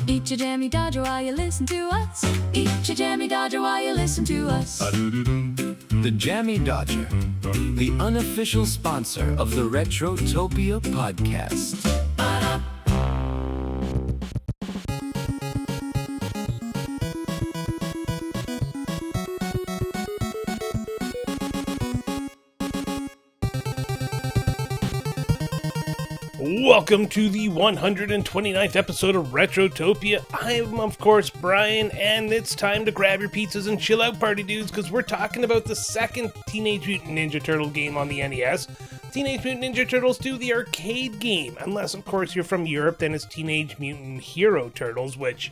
Eat your jammy dodger while you listen to us. Eat your jammy dodger while you listen to us. The Jammy Dodger, the unofficial sponsor of the Retrotopia podcast. Welcome to the 129th episode of Retrotopia. I am, of course, Brian, and it's time to grab your pizzas and chill out, party dudes, because we're talking about the second Teenage Mutant Ninja Turtle game on the NES, Teenage Mutant Ninja Turtles 2, the arcade game. Unless, of course, you're from Europe, then it's Teenage Mutant Hero Turtles, which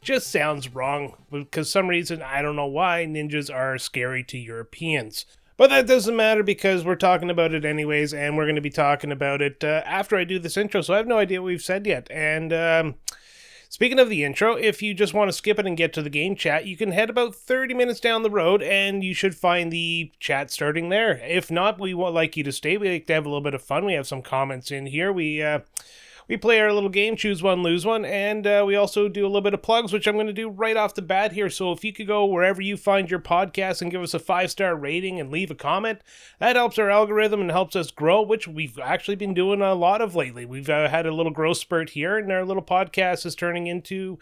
just sounds wrong, because some reason, I don't know why, ninjas are scary to Europeans. But that doesn't matter because we're talking about it anyways, and we're going to be talking about it after I do this intro, so I have no idea what we've said yet. And speaking of the intro, if you just want to skip it and get to the game chat, you can head about 30 minutes down the road, and you should find the chat starting there. If not, we would like you to stay. We like to have a little bit of fun. We have some comments in here. We play our little game, choose one, lose one, and we also do a little bit of plugs, which I'm going to do right off the bat here. So if you could go wherever you find your podcast and give us a 5-star rating and leave a comment, that helps our algorithm and helps us grow, which we've actually been doing a lot of lately. We've had a little growth spurt here, and our little podcast is turning into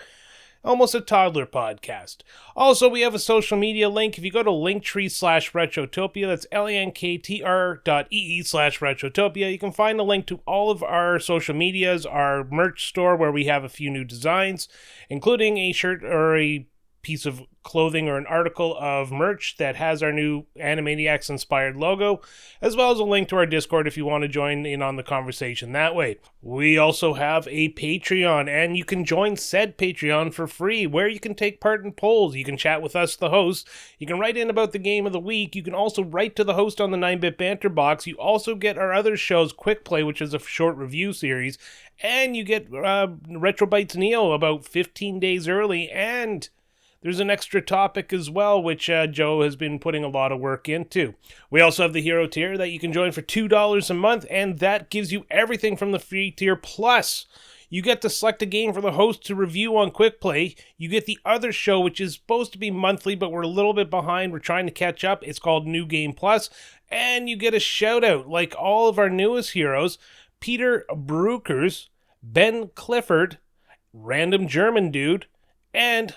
almost a toddler podcast. Also, we have a social media link. If you go to linktree/Retrotopia, that's linktr.ee/Retrotopia, you can find a link to all of our social medias, our merch store where we have a few new designs, including a shirt or a piece of clothing or an article of merch that has our new Animaniacs inspired logo, as well as a link to our Discord if you want to join in on the conversation that way. We also have a Patreon, and you can join said Patreon for free, where you can take part in polls. You can chat with us, the host. You can write in about the game of the week. You can also write to the host on the 9-Bit Banter box. You also get our other shows, Quick Play, which is a short review series, and you get Retro Bites Neo about 15 days early, and there's an extra topic as well, which Joe has been putting a lot of work into. We also have the Hero tier that you can join for $2 a month, and that gives you everything from the free tier. Plus, you get to select a game for the host to review on Quick Play. You get the other show, which is supposed to be monthly, but we're a little bit behind. We're trying to catch up. It's called New Game Plus, and you get a shout-out, like all of our newest heroes, Peter Brookers, Ben Clifford, Random German Dude, and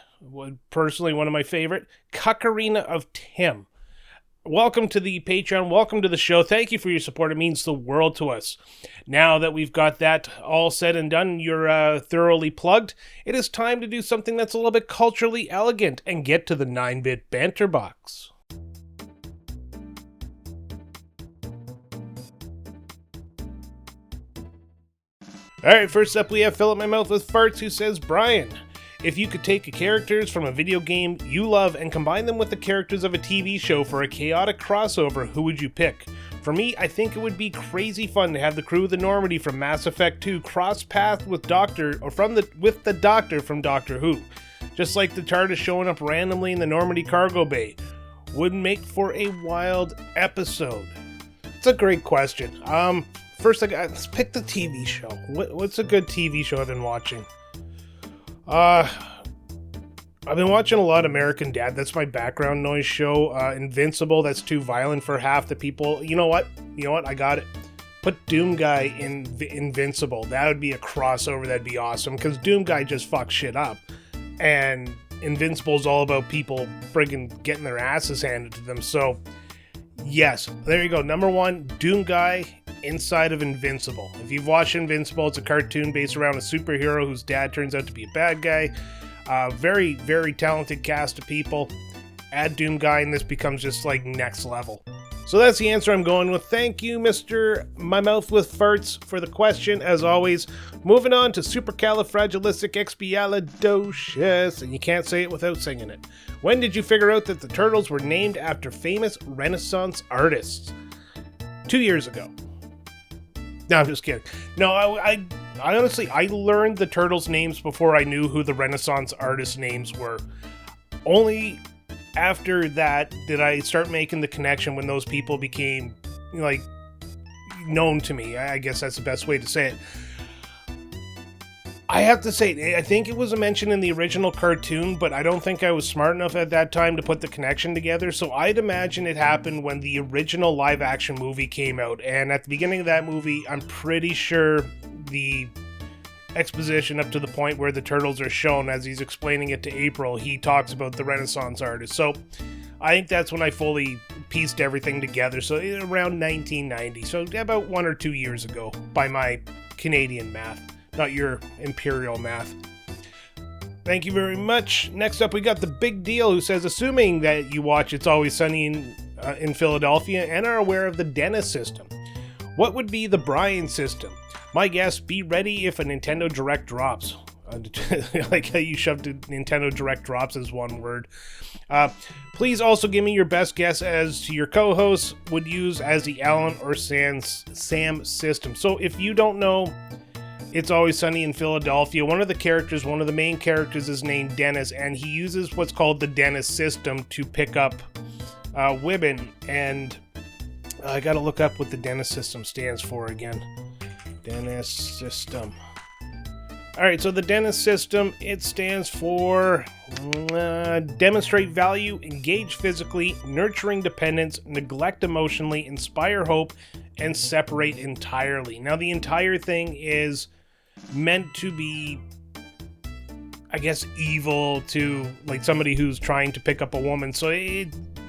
personally one of my favorite, Cuckarina of Tim. Welcome to the Patreon. Welcome to the show. Thank you for your support. It means the world to us. Now that we've got that all said and done, you're thoroughly plugged, it is time to do something that's a little bit culturally elegant and get to the 9-Bit Banter box. Alright, first up we have Fill Up My Mouth with Farts, who says, Brian, if you could take the characters from a video game you love and combine them with the characters of a TV show for a chaotic crossover, who would you pick? For me, I think it would be crazy fun to have the crew of the Normandy from Mass Effect 2 cross path with the Doctor from Doctor Who. Just like the TARDIS showing up randomly in the Normandy cargo bay. Would make for a wild episode. It's a great question. First, let's pick the TV show. What's a good TV show I've been watching? I've been watching a lot of American Dad. That's my background noise show. Invincible, that's too violent for half the people. You know what? I got it. Put Doom Guy in Invincible. That would be a crossover. That'd be awesome. Because Doom Guy just fucks shit up. And Invincible is all about people friggin' getting their asses handed to them. So, yes. There you go. Number one, Doom Guy inside of Invincible. If you've watched Invincible, it's a cartoon based around a superhero whose dad turns out to be a bad guy. Very, very talented cast of people. Add Doom Guy and this becomes just like next level. So that's the answer I'm going with. Thank you, Mr. My Mouth with Farts, for the question, as always. Moving on to Supercalifragilisticexpialidocious, and you can't say it without singing it. When did you figure out that the Turtles were named after famous Renaissance artists? 2 years ago. No, I'm just kidding. No, I honestly, I learned the Turtles' names before I knew who the Renaissance artists' names were. Only after that did I start making the connection when those people became, like, known to me. I guess that's the best way to say it. I have to say, I think it was a mention in the original cartoon, but I don't think I was smart enough at that time to put the connection together, so I'd imagine it happened when the original live-action movie came out, and at the beginning of that movie, I'm pretty sure the exposition up to the point where the turtles are shown as he's explaining it to April, he talks about the Renaissance artist, so I think that's when I fully pieced everything together, so around 1990, so about 1 or 2 years ago, by my Canadian math. Not your imperial math. Thank you very much. Next up, we got the Big Deal, who says, assuming that you watch It's Always Sunny in Philadelphia and are aware of the Dennis system, what would be the Brian system? My guess, be ready if a Nintendo Direct drops. Like how you shoved Nintendo Direct drops as one word. Please also give me your best guess as to your co-hosts would use as the Alan or Sam system. So if you don't know It's Always Sunny in Philadelphia, one of the main characters is named Dennis, and he uses what's called the Dennis system to pick up women, and I gotta look up what the Dennis system stands for again. Dennis system. Alright, so the Dennis system, it stands for demonstrate value, engage physically, nurturing dependence, neglect emotionally, inspire hope, and separate entirely. Now, the entire thing is meant to be, I guess, evil to like somebody who's trying to pick up a woman. So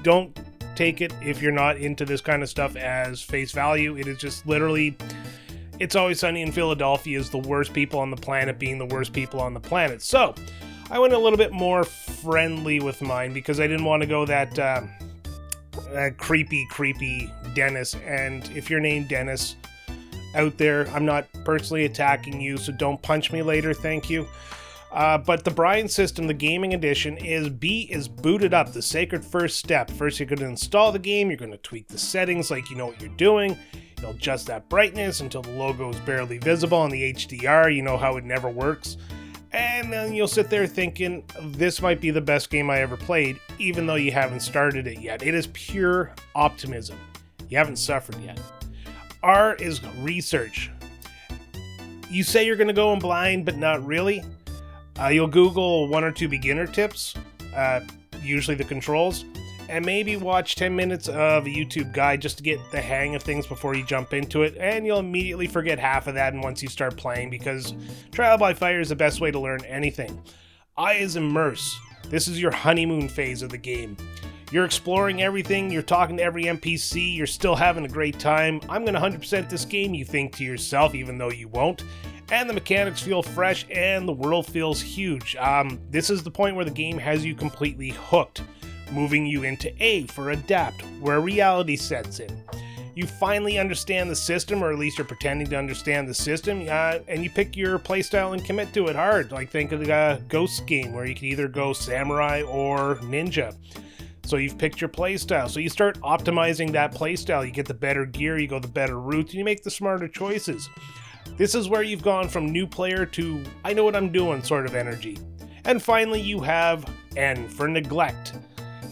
don't take it, if you're not into this kind of stuff, as face value. It is just literally It's Always Sunny in Philadelphia is the worst people on the planet being the worst people on the planet. So I went a little bit more friendly with mine because I didn't want to go that creepy Dennis. And if you're named Dennis out there, I'm not personally attacking you, so don't punch me later, thank you. But the Brian system, the gaming edition, is B is booted up, the sacred first step. First, you're going to install the game, you're going to tweak the settings like you know what you're doing. You'll adjust that brightness until the logo is barely visible on the HDR, you know how it never works. And then you'll sit there thinking, this might be the best game I ever played, even though you haven't started it yet. It is pure optimism. You haven't suffered yet. R is research. You say you're going to go in blind, but not really. You'll Google 1 or 2 beginner tips, usually the controls, and maybe watch 10 minutes of a YouTube guide just to get the hang of things before you jump into it, and you'll immediately forget half of that once you start playing, because trial by fire is the best way to learn anything. I is immerse. This is your honeymoon phase of the game. You're exploring everything, you're talking to every NPC, you're still having a great time. I'm gonna 100% this game, you think to yourself, even though you won't. And the mechanics feel fresh and the world feels huge. This is the point where the game has you completely hooked, moving you into A for adapt, where reality sets in. You finally understand the system, or at least you're pretending to understand the system, and you pick your playstyle and commit to it hard. Like think of the Ghost game, where you can either go samurai or ninja. So you've picked your playstyle. So you start optimizing that playstyle. You get the better gear, you go the better route, and you make the smarter choices. This is where you've gone from new player to I know what I'm doing sort of energy. And finally you have N for neglect.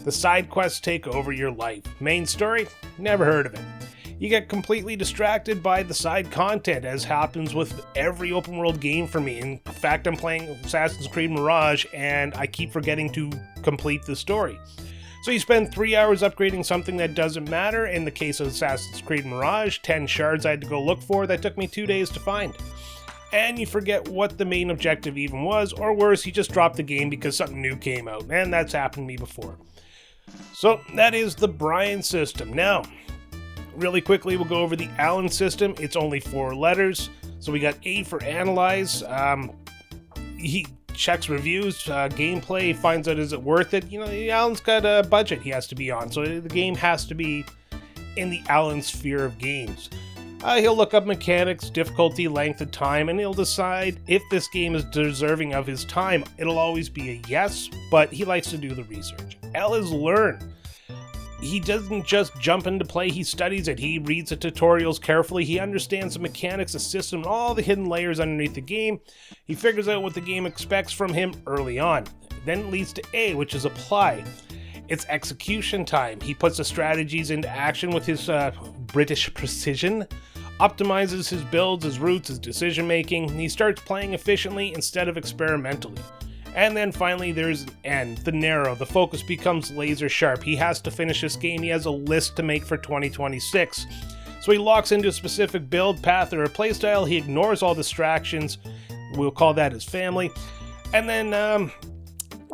The side quests take over your life. Main story? Never heard of it. You get completely distracted by the side content, as happens with every open world game for me. In fact, I'm playing Assassin's Creed Mirage and I keep forgetting to complete the story. So you spend 3 hours upgrading something that doesn't matter. In the case of Assassin's Creed Mirage, 10 shards I had to go look for that took me 2 days to find. And you forget what the main objective even was, or worse, you just dropped the game because something new came out, and that's happened to me before. So that is the Brian system. Now, really quickly, we'll go over the Alan system. It's only 4 letters. So we got A for analyze. He checks reviews, gameplay, finds out is it worth it. You know, Alan's got a budget he has to be on, so the game has to be in the Alan sphere of games. He'll look up mechanics, difficulty, length of time, and he'll decide if this game is deserving of his time. It'll always be a yes, but he likes to do the research. L is learn. He doesn't just jump into play, he studies it. He reads the tutorials carefully, he understands the mechanics, the system, and all the hidden layers underneath the game. He figures out what the game expects from him early on. Then it leads to A, which is apply. It's execution time. He puts the strategies into action with his British precision. optimizes his builds, his routes, his decision making, and he starts playing efficiently instead of experimentally. And then finally there's an end, the narrow. The focus becomes laser sharp. He has to finish this game. He has a list to make for 2026. So he locks into a specific build, path, or a playstyle. He ignores all distractions. We'll call that his family. And then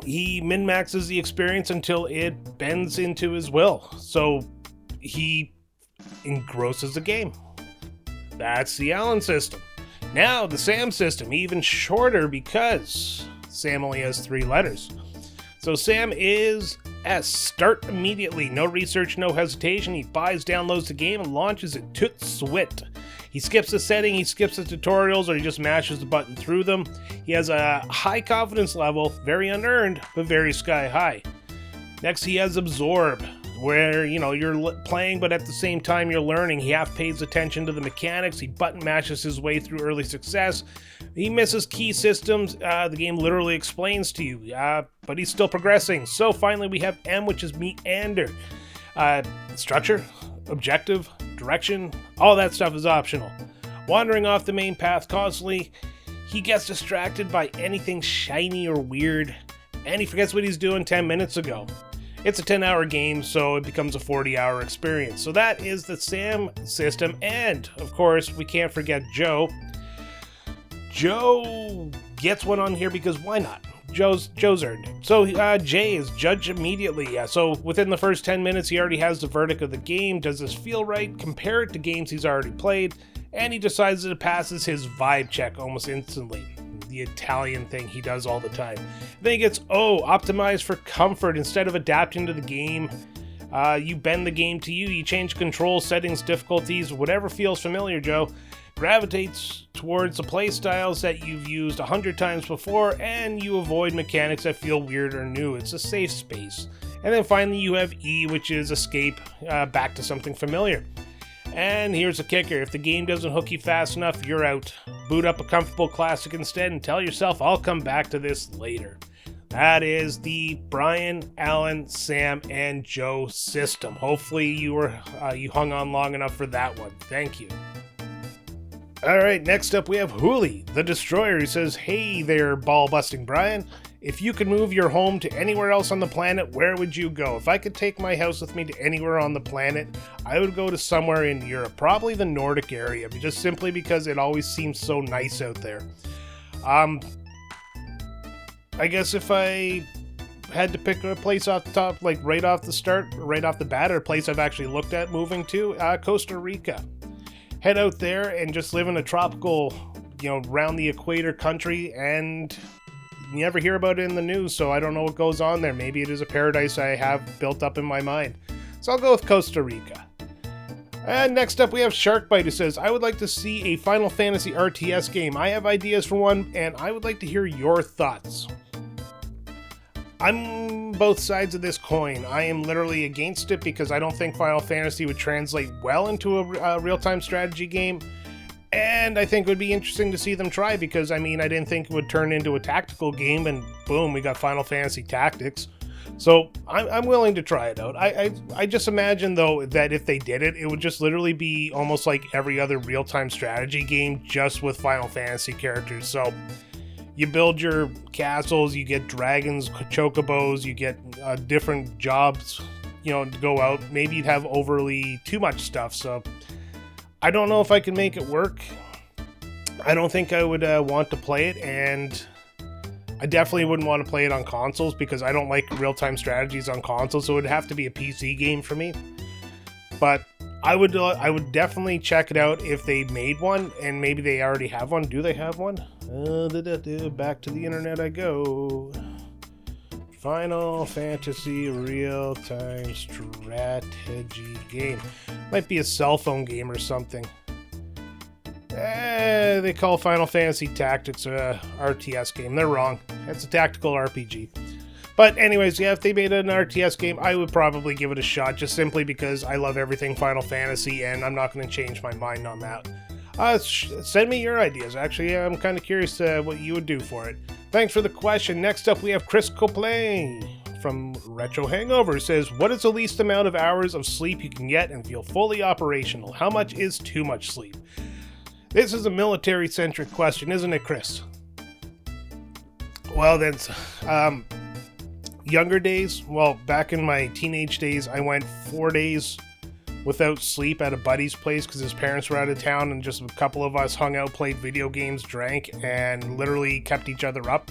he min-maxes the experience until it bends into his will. So he engrosses the game. That's the Alan system. Now the Sam system, even shorter because Sam only has 3 letters. So Sam is S. Start immediately. No research, no hesitation. He buys, downloads the game, and launches it tout swit. He skips the setting, he skips the tutorials, or he just mashes the button through them. He has a high confidence level, very unearned, but very sky high. Next, he has Absorb, where, you're playing, but at the same time you're learning. He half pays attention to the mechanics. He button mashes his way through early success. He misses key systems. The game literally explains to you, but he's still progressing. So finally we have M, which is Meander. Structure, objective, direction, all that stuff is optional. Wandering off the main path constantly, he gets distracted by anything shiny or weird, and he forgets what he's doing 10 minutes ago. It's a 10-hour game, so it becomes a 40-hour experience. So that is the Sam system, and of course, we can't forget Joe. Joe gets one on here because why not? Joe's earned it. So Jay is Judge immediately. So within the first 10 minutes, he already has the verdict of the game. Does this feel right? Compare it to games he's already played, and he decides that it passes his vibe check almost instantly. The Italian thing he does all the time. Then he gets optimized for comfort instead of adapting to the game. You bend the game to you. You change control settings, difficulties, whatever feels familiar, Joe. Gravitates towards the play styles that you've used 100 times before, and you avoid mechanics that feel weird or new. It's a safe space. And then finally you have E, which is escape back to something familiar. And here's the kicker: if the game doesn't hook you fast enough, you're out. Boot up a comfortable classic instead and tell yourself, I'll come back to this later. That is the Brian, Alan, Sam, and Joe system. Hopefully you hung on long enough for that one. Thank you. Alright, next up we have Hooli, the Destroyer, who says, "Hey there, ball-busting Brian. If you could move your home to anywhere else on the planet, where would you go? If I could take my house with me to anywhere on the planet, I would go to somewhere in Europe, probably the Nordic area, just simply because it always seems so nice out there. I guess if I had to pick a place off the top, like right off the bat, or a place I've actually looked at moving to, Costa Rica. Head out there and just live in a tropical, round the equator country, and you never hear about it in the news, so I don't know what goes on there. Maybe it is a paradise I have built up in my mind. So I'll go with Costa Rica. And next up we have Sharkbite, who says, "I would like to see a Final Fantasy RTS game. I have ideas for one, and I would like to hear your thoughts." I'm both sides of this coin. I am literally against it because I don't think Final Fantasy would translate well into a real-time strategy game. And I think it would be interesting to see them try because, I didn't think it would turn into a tactical game, and boom, we got Final Fantasy Tactics. So I'm willing to try it out. I just imagine, though, that if they did it, it would just literally be almost like every other real-time strategy game, just with Final Fantasy characters. So you build your castles, you get dragons, chocobos, you get different jobs, to go out. Maybe you'd have overly too much stuff, so I don't know if I can make it work. I don't think I would want to play it, and I definitely wouldn't want to play it on consoles because I don't like real-time strategies on consoles, so it would have to be a PC game for me. But I would definitely check it out if they made one, and maybe they already have one. Do they have one? Back to the internet I go. Final Fantasy real-time strategy game. Might be a cell phone game or something. They call Final Fantasy Tactics a RTS game. They're wrong. It's a tactical RPG. But anyways, yeah, if they made an RTS game, I would probably give it a shot, just simply because I love everything Final Fantasy, and I'm not going to change my mind on that. Send me your ideas. Actually, I'm kind of curious what you would do for it. Thanks for the question. Next up, we have Chris Copley from Retro Hangover says, what is the least amount of hours of sleep you can get and feel fully operational? How much is too much sleep? This is a military-centric question, isn't it, Chris? Well, then, younger days, well, back in my teenage days, I went 4 days without sleep at a buddy's place because his parents were out of town, and just a couple of us hung out, played video games, drank, and literally kept each other up.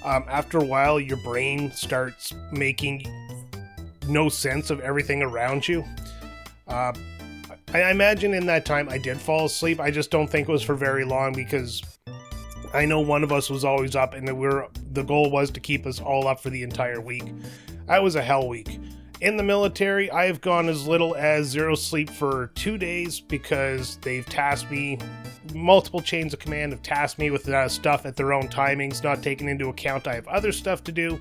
After a while, your brain starts making no sense of everything around you. I imagine in that time I did fall asleep. I just don't think it was for very long because I know one of us was always up, and the goal was to keep us all up for the entire week. That was a hell week. In the military, I have gone as little as 0 sleep for 2 days because they've tasked me, multiple chains of command have tasked me with stuff at their own timings, not taking into account I have other stuff to do.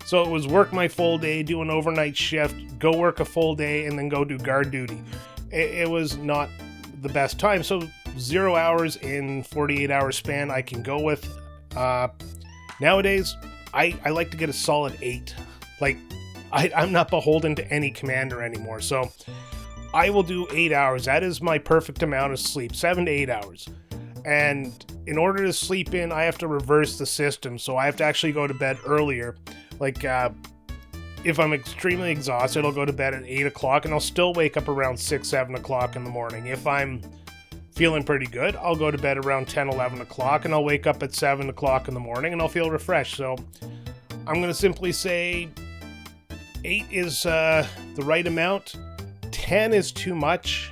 So it was work my full day, do an overnight shift, go work a full day, and then go do guard duty. It was not the best time. So 0 hours in 48-hour span I can go with. Nowadays, I like to get a solid 8. Like, I'm not beholden to any commander anymore, so I will do 8 hours. That is my perfect amount of sleep, 7 to 8 hours. And in order to sleep in, I have to reverse the system, so I have to actually go to bed earlier. Like, if I'm extremely exhausted, I'll go to bed at 8 o'clock, and I'll still wake up around 6, 7 o'clock in the morning. If I'm feeling pretty good, I'll go to bed around 10, 11 o'clock, and I'll wake up at 7 o'clock in the morning, and I'll feel refreshed. So I'm going to simply say 8 is the right amount. 10 is too much.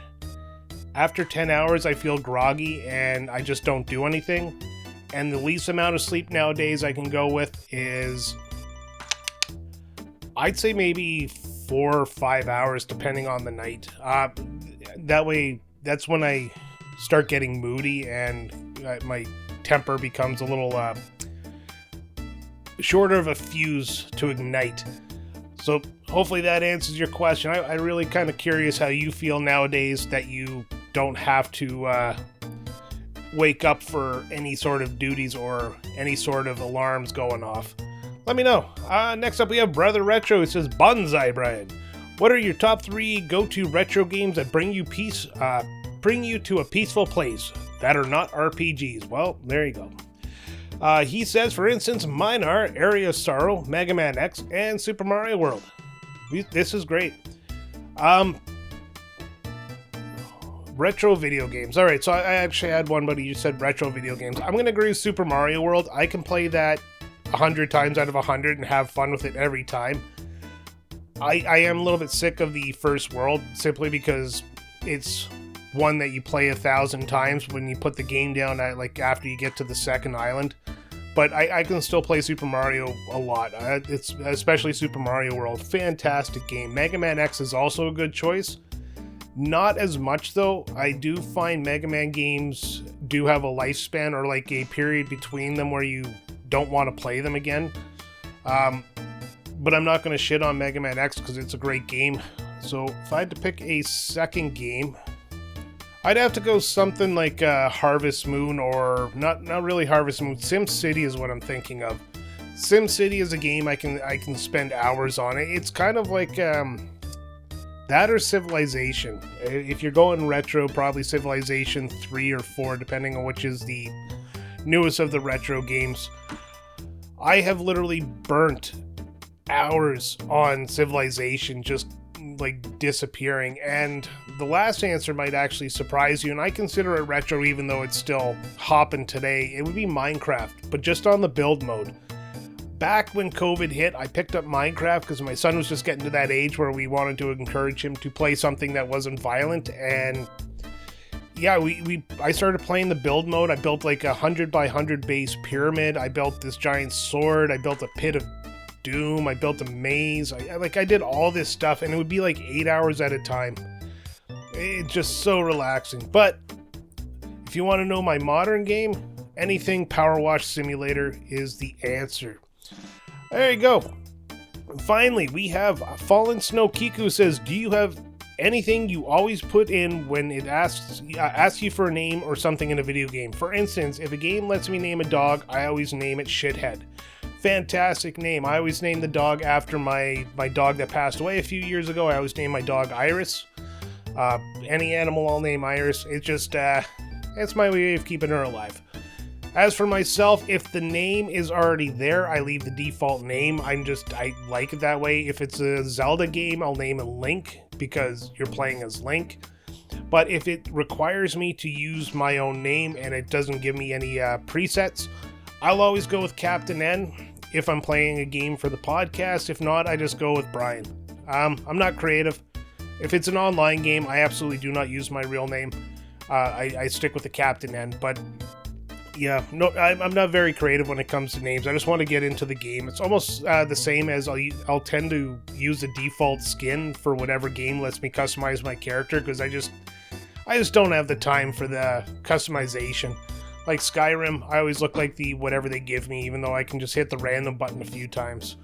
After 10 hours, I feel groggy, and I just don't do anything. And the least amount of sleep nowadays I can go with is, I'd say maybe 4 or 5 hours, depending on the night. That way, that's when I start getting moody and my temper becomes a little shorter of a fuse to ignite. So hopefully that answers your question. I'm really kind of curious how you feel nowadays that you don't have to wake up for any sort of duties or any sort of alarms going off. Let me know. Next up, we have Brother Retro. It says, Bonsai Brian, what are your top 3 go-to retro games that bring you to a peaceful place that are not RPGs? Well, there you go. He says, for instance, mine are Area of Sorrow, Mega Man X, and Super Mario World. This is great. Retro video games. All right, so I actually had one, but you said retro video games. I'm going to agree with Super Mario World. I can play that 100 times out of 100 and have fun with it every time. I am a little bit sick of the first world simply because it's one that you play 1,000 times when you put the game down at, like, after you get to the second island. But I can still play Super Mario a lot. It's especially Super Mario World. Fantastic game. Mega Man X is also a good choice. Not as much, though. I do find Mega Man games do have a lifespan, or like a period between them where you don't want to play them again. But I'm not going to shit on Mega Man X because it's a great game. So if I had to pick a second game, I'd have to go something like Harvest Moon, or not really Harvest Moon. Sim City is what I'm thinking of. Sim City is a game I can spend hours on. It's kind of like that or Civilization. If you're going retro, probably Civilization 3 or 4, depending on which is the newest of the retro games. I have literally burnt hours on Civilization, just like disappearing. And the last answer might actually surprise you, and I consider it retro even though it's still hopping today. It would be Minecraft, but just on the build mode. Back when COVID hit, I picked up Minecraft because my son was just getting to that age where we wanted to encourage him to play something that wasn't violent. And yeah, I started playing the build mode. I built like 100 by 100 base pyramid. I built this giant sword. I built a pit of doom. I built a maze. I did all this stuff, and it would be like 8 hours at a time. It's just so relaxing. But if you want to know my modern game, anything Power Wash Simulator is the answer. There you go. And finally, we have Fallen Snow Kiku says, do you have anything you always put in when it asks you for a name or something in a video game? For instance, if a game lets me name a dog, I always name it Shithead. Fantastic name. I always named the dog after my dog that passed away a few years ago. I always named my dog Iris. Any animal I'll name Iris. It's just, it's my way of keeping her alive. As for myself, if the name is already there, I leave the default name. I like it that way. If it's a Zelda game, I'll name it Link because you're playing as Link. But if it requires me to use my own name and it doesn't give me any presets, I'll always go with Captain N if I'm playing a game for the podcast. If not, I just go with Brian. I'm not creative. If it's an online game, I absolutely do not use my real name. I stick with the Captain N, but yeah, no, I'm not very creative when it comes to names. I just want to get into the game. It's almost the same as I'll tend to use the default skin for whatever game lets me customize my character because I just don't have the time for the customization. Like Skyrim, I always look like the whatever they give me, even though I can just hit the random button a few times.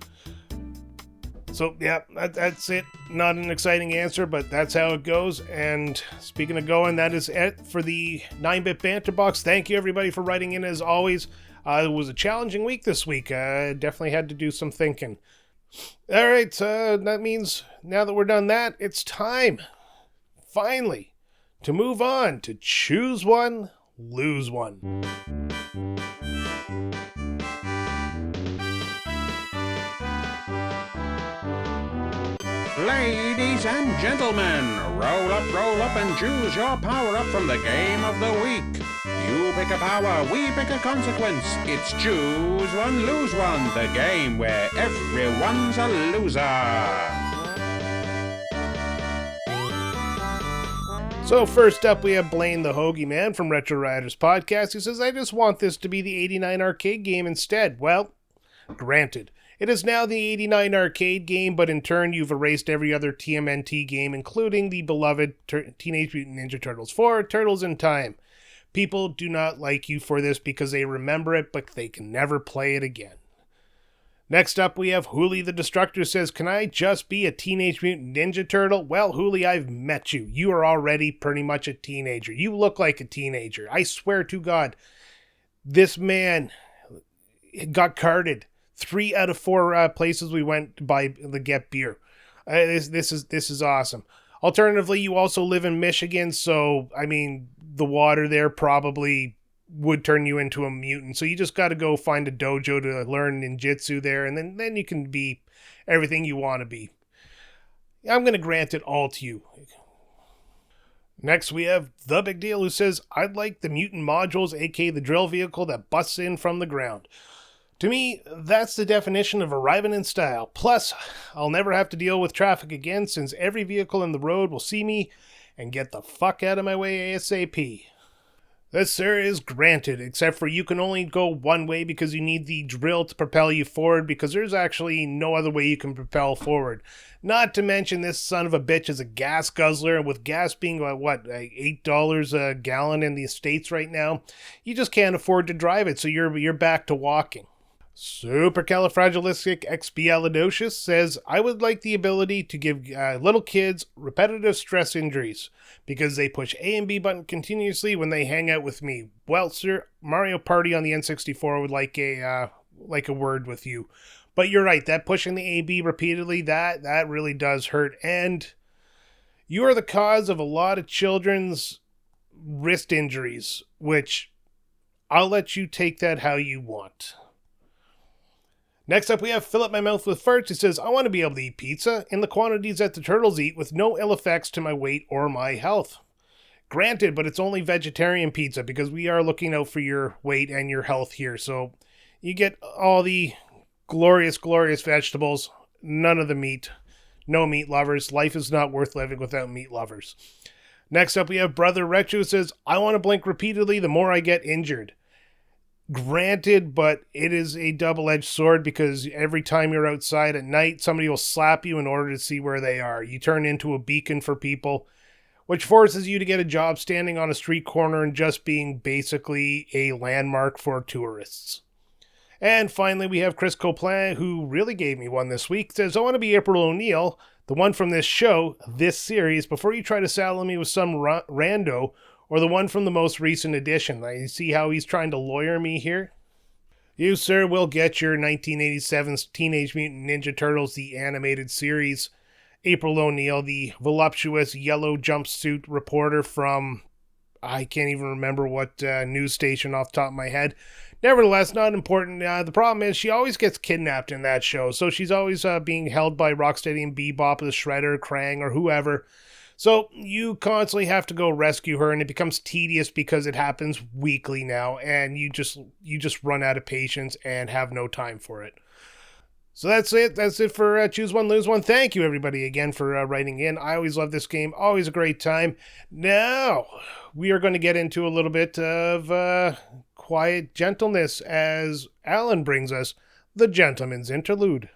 So yeah, that's it. Not an exciting answer, but that's how it goes. And speaking of going, that is it for the 9-Bit Banter Box. Thank you everybody for writing in as always. It was a challenging week this week. I definitely had to do some thinking. All right, that means now that we're done that, it's time, finally, to move on to Choose One, Lose One. Ladies and gentlemen, roll up and choose your power-up from the game of the week. You pick a power, we pick a consequence. It's Choose One, Lose One, the game where everyone's a loser. So first up, we have Blaine the Hoagie Man from Retro Riders Podcast. He says, I just want this to be the 89 arcade game instead. Well, granted. It is now the 89 arcade game, but in turn you've erased every other TMNT game, including the beloved Teenage Mutant Ninja Turtles 4, Turtles in Time. People do not like you for this because they remember it, but they can never play it again. Next up, we have Hooli the Destructor says, can I just be a Teenage Mutant Ninja Turtle? Well, Hooli, I've met you. You are already pretty much a teenager. You look like a teenager. I swear to God, this man got carded. 3 out of 4 places we went to buy to get beer. This is awesome. Alternatively, you also live in Michigan, so I mean the water there probably would turn you into a mutant. So you just got to go find a dojo to learn ninjutsu there, and then you can be everything you want to be. I'm going to grant it all to you. Next, we have The Big Deal, who says, I'd like the mutant modules, aka the drill vehicle that busts in from the ground. To me, that's the definition of arriving in style. Plus, I'll never have to deal with traffic again since every vehicle in the road will see me and get the fuck out of my way ASAP. This, sir, is granted, except for you can only go one way because you need the drill to propel you forward because there's actually no other way you can propel forward. Not to mention this son of a bitch is a gas guzzler, and with gas being, $8 a gallon in the States right now, you just can't afford to drive it, so you're back to walking. Supercalifragilisticexpialidocious says, I would like the ability to give little kids repetitive stress injuries because they push A and B button continuously when they hang out with me. Well, sir, Mario Party on the N64 would like a word with you. But you're right, that pushing the A-B repeatedly, that really does hurt. And you are the cause of a lot of children's wrist injuries, which I'll let you take that how you want. Next up, we have Fill Up My Mouth with Farts. He says, I want to be able to eat pizza in the quantities that the turtles eat with no ill effects to my weight or my health. Granted, but it's only vegetarian pizza because we are looking out for your weight and your health here. So you get all the glorious, glorious vegetables, none of the meat. No meat lovers. Life is not worth living without meat lovers. Next up, we have Brother Retro, who says, I want to blink repeatedly the more I get injured. Granted, but it is a double-edged sword because every time you're outside at night, somebody will slap you in order to see where they are. You turn into a beacon for people, which forces you to get a job standing on a street corner and just being basically a landmark for tourists. And finally, we have Chris Coplin, who really gave me one this week. Says, I want to be April O'Neil, the one from this show, this series, before you try to saddle me with some rando, or the one from the most recent edition. You see how he's trying to lawyer me here? You, sir, will get your 1987's Teenage Mutant Ninja Turtles, the animated series. April O'Neil, the voluptuous yellow jumpsuit reporter from, I can't even remember what news station off the top of my head. Nevertheless, not important. The problem is she always gets kidnapped in that show, so she's always being held by Rocksteady and Bebop, the Shredder, Krang, or whoever. So you constantly have to go rescue her, and it becomes tedious because it happens weekly now, and you just run out of patience and have no time for it. So that's it. That's it for Choose One, Lose One. Thank you, everybody, again for writing in. I always love this game. Always a great time. Now, we are going to get into a little bit of quiet gentleness as Alan brings us the Gentleman's Interlude.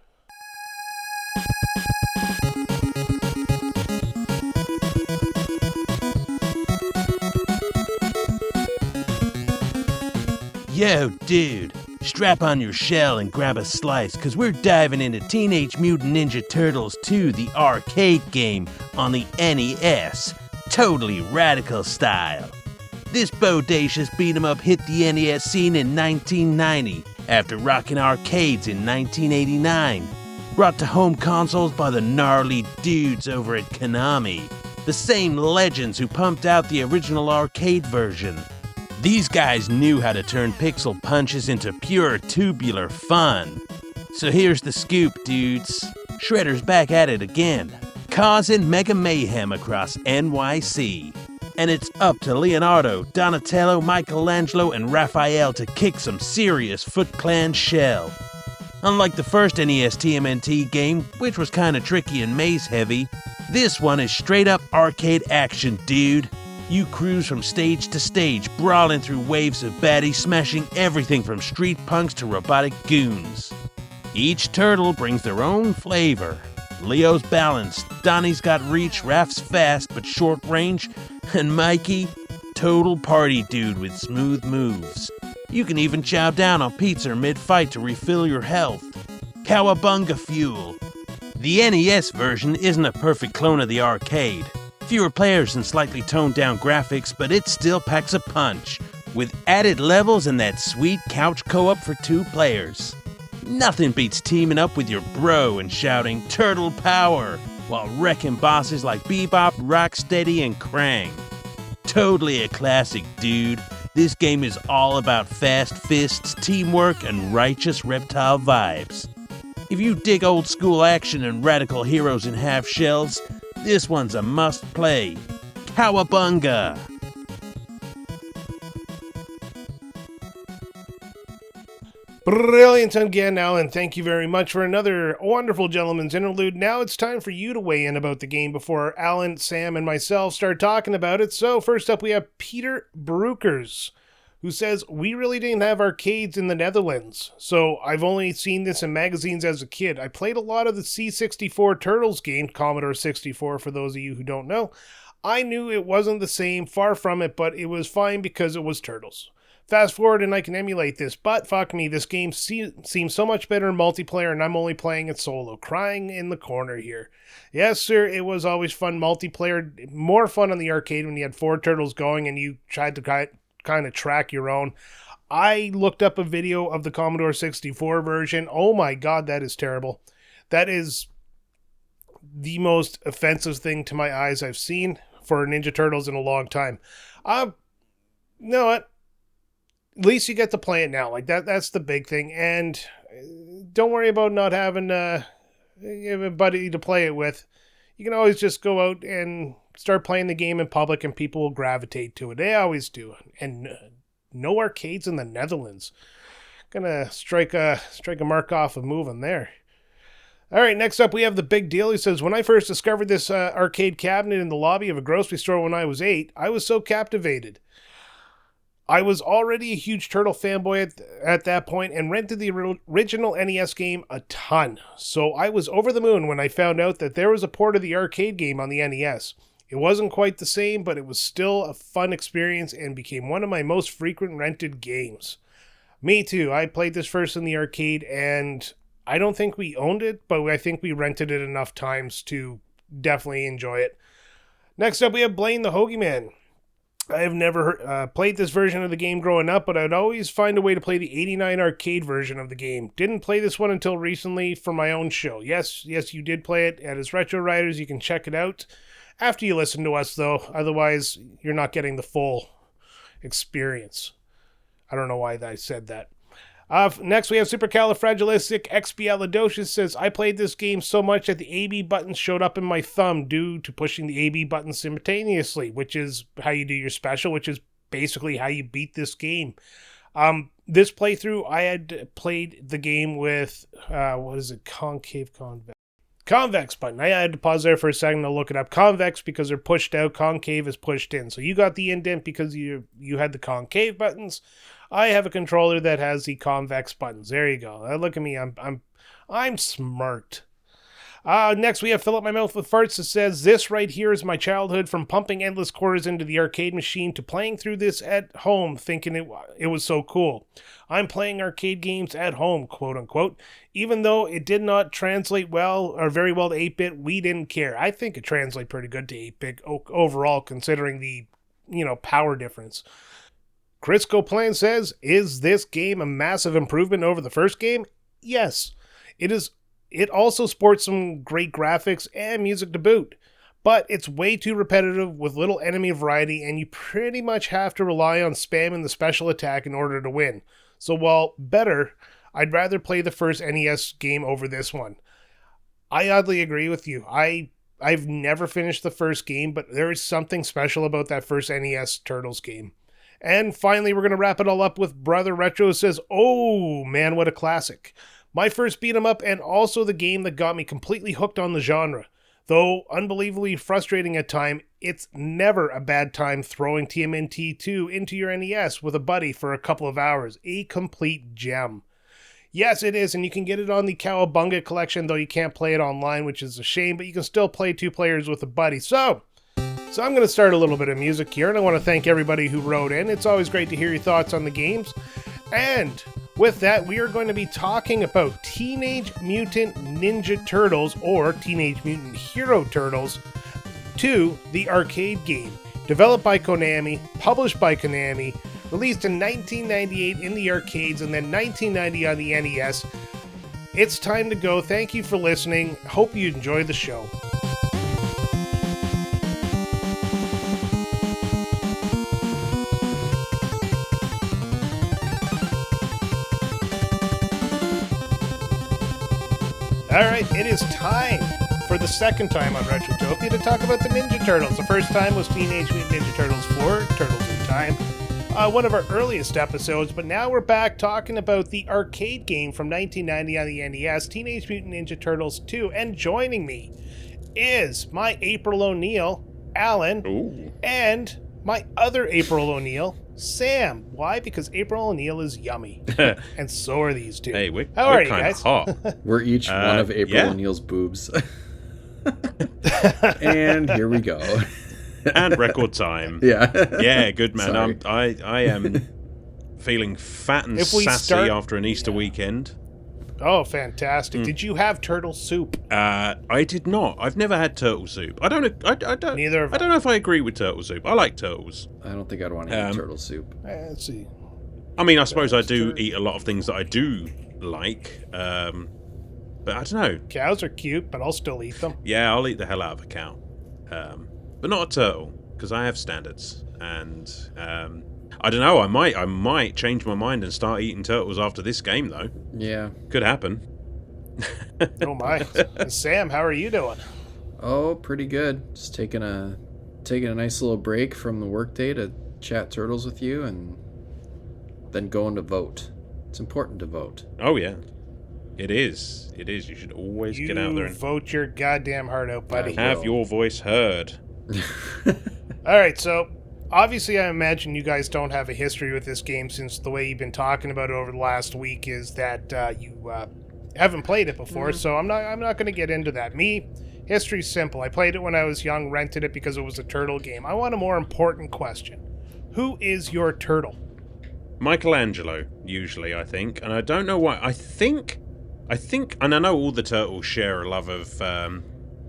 Yo, dude, strap on your shell and grab a slice, cause we're diving into Teenage Mutant Ninja Turtles 2, the arcade game on the NES. Totally radical style. This bodacious beat-em-up hit the NES scene in 1990, after rocking arcades in 1989. Brought to home consoles by the gnarly dudes over at Konami, the same legends who pumped out the original arcade version. These guys knew how to turn pixel punches into pure tubular fun. So here's the scoop, dudes. Shredder's back at it again, causing mega mayhem across NYC. And it's up to Leonardo, Donatello, Michelangelo, and Raphael to kick some serious Foot Clan shell. Unlike the first NES TMNT game, which was kinda tricky and maze heavy, this one is straight up arcade action, dude. You cruise from stage to stage, brawling through waves of baddies, smashing everything from street punks to robotic goons. Each turtle brings their own flavor. Leo's balanced, Donnie's got reach, Raph's fast but short range, and Mikey, total party dude with smooth moves. You can even chow down on pizza mid-fight to refill your health. Cowabunga fuel. The NES version isn't a perfect clone of the arcade. Fewer players and slightly toned down graphics, but it still packs a punch, with added levels and that sweet couch co-op for 2 players. Nothing beats teaming up with your bro and shouting "Turtle Power" while wrecking bosses like Bebop, Rocksteady, and Krang. Totally a classic, dude. This game is all about fast fists, teamwork, and righteous reptile vibes. If you dig old school action and radical heroes in half shells, this one's a must-play. Cowabunga! Brilliant again, Alan. Thank you very much for another wonderful Gentleman's Interlude. Now it's time for you to weigh in about the game before Alan, Sam, and myself start talking about it. So first up we have Peter Broekers, who says, "We really didn't have arcades in the Netherlands, so I've only seen this in magazines as a kid. I played a lot of the C64 Turtles game, Commodore 64 for those of you who don't know. I knew it wasn't the same, far from it, but it was fine because it was Turtles. Fast forward and I can emulate this, but fuck me, this game seems so much better in multiplayer and I'm only playing it solo, crying in the corner here. Yes, sir, it was always fun multiplayer, more fun on the arcade when you had 4 turtles going and you tried to kind of track your own. I looked up a video of the Commodore 64 version. Oh my god, that is terrible. That is the most offensive thing to my eyes I've seen for Ninja Turtles in a long time. You know what? At least you get to play it now. Like that's the big thing. And don't worry about not having a buddy to play it with. You can always just go out and start playing the game in public and people will gravitate to it. They always do. And no arcades in the Netherlands. Gonna strike a mark off of moving there. All right, next up we have the Big Deal. He says, "When I first discovered this arcade cabinet in the lobby of a grocery store when I was 8, I was so captivated. I was already a huge Turtle fanboy at that point and rented the original NES game a ton. So I was over the moon when I found out that there was a port of the arcade game on the NES. It wasn't quite the same, but it was still a fun experience and became one of my most frequent rented games." Me too. I played this first in the arcade and I don't think we owned it, but I think we rented it enough times to definitely enjoy it. Next up we have Blaine the Hoagie Man. I have never played this version of the game growing up, but I'd always find a way to play the 89 arcade version of the game. Didn't play this one until recently for my own show. Yes, you did play it at his Retro Riders. You can check it out after you listen to us, though. Otherwise, you're not getting the full experience. I don't know why I said that. Next, we have Supercalifragilisticexpialidocious says, I played this game so much that the AB buttons showed up in my thumb due to pushing the AB buttons simultaneously, which is how you do your special, which is basically how you beat this game. This playthrough, I had played the game with, concave, convex? Convex button. I had to pause there for a second to look it up. Convex because they're pushed out, concave is pushed in. So you got the indent because you had the concave buttons. I have a controller that has the convex buttons. There you go. Look at me. I'm smart. Next, we have Fill Up My Mouth with Farts that says, this right here is my childhood, from pumping endless quarters into the arcade machine to playing through this at home thinking it was so cool. I'm playing arcade games at home, quote unquote. Even though it did not translate well or very well to 8-bit, we didn't care. I think it translated pretty good to 8-bit overall, considering the, power difference. Chris Coplan says, is this game a massive improvement over the first game? Yes, it is. It also sports some great graphics and music to boot, but it's way too repetitive with little enemy variety, and you pretty much have to rely on spamming the special attack in order to win. So while better, I'd rather play the first NES game over this one. I oddly agree with you. I've never finished the first game, but there is something special about that first NES Turtles game. And finally, we're going to wrap it all up with Brother Retro says, oh man, what a classic. My first beat 'em up, and also the game that got me completely hooked on the genre. Though unbelievably frustrating at times, it's never a bad time throwing TMNT 2 into your NES with a buddy for a couple of hours. A complete gem. Yes, it is, and you can get it on the Cowabunga collection, though you can't play it online, which is a shame, but you can still play 2 players with a buddy. So I'm going to start a little bit of music here, and I want to thank everybody who wrote in. It's always great to hear your thoughts on the games. And with that, we are going to be talking about Teenage Mutant Ninja Turtles, or Teenage Mutant Hero Turtles 2, the arcade game. Developed by Konami, published by Konami, released in 1998 in the arcades, and then 1990 on the NES. It's time to go. Thank you for listening. Hope you enjoy the show. Alright, it is time for the second time on Retrotopia to talk about the Ninja Turtles. The first time was Teenage Mutant Ninja Turtles 4, Turtles in Time, one of our earliest episodes, but now we're back talking about the arcade game from 1990 on the NES, Teenage Mutant Ninja Turtles 2, and joining me is my April O'Neil, Alan, Ooh. and my other April O'Neil, Sam. Why? Because April O'Neil is yummy. And so are these two. Hey, How are you kinda guys? Hot. We're each one of April O'Neil's boobs. And here we go. And record time. Yeah. Yeah, good man. Sorry. I am feeling fat and If we sassy start- after an Easter weekend. Oh, fantastic. Did you have turtle soup? I did not. I've never had turtle soup. I don't. Neither have I don't know if I agree with turtle soup. I like turtles. I don't think I'd want to eat turtle soup. Let's see. I mean, I suppose I do eat a lot of things that I do like. But I don't know. Cows are cute, but I'll still eat them. Yeah, I'll eat the hell out of a cow. But not a turtle, because I have standards. And I don't know, I might change my mind and start eating turtles after this game, though. Yeah. Could happen. Oh my. And Sam, how are you doing? Oh, pretty good. Just taking a nice little break from the workday to chat turtles with you, and then going to vote. It's important to vote. Oh, yeah. It is. It is. You should always get out there and vote your goddamn heart out, buddy. have your voice heard. All right, so obviously I imagine you guys don't have a history with this game, since the way you've been talking about it over the last week is that you haven't played it before. So I'm not going to get into that. History's simple. I played it when I was young, rented it because it was a turtle game. I want a more important question. Who is your turtle? Michelangelo, usually, I think. And I don't know why. I think, and I know all the turtles share a love of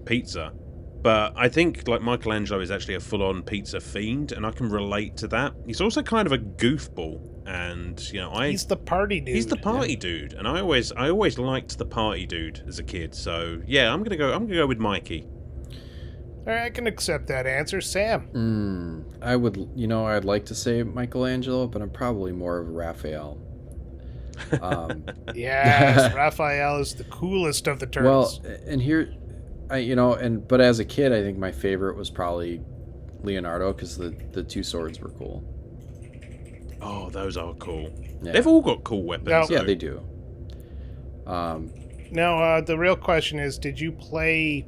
pizza. But I think like Michelangelo is actually a full-on pizza fiend, and I can relate to that. He's also kind of a goofball, and he's the party dude. He's the party dude, and I always liked the party dude as a kid. So yeah, I'm gonna go with Mikey. All right, I can accept that answer, Sam. I would, I'd like to say Michelangelo, but I'm probably more of Raphael. Yes, Raphael is the coolest of the turtles. Well, and here, but as a kid, I think my favorite was probably Leonardo because the two swords were cool. Oh, those are cool. Yeah. They've all got cool weapons. Yeah, they do. Now, the real question is, did you play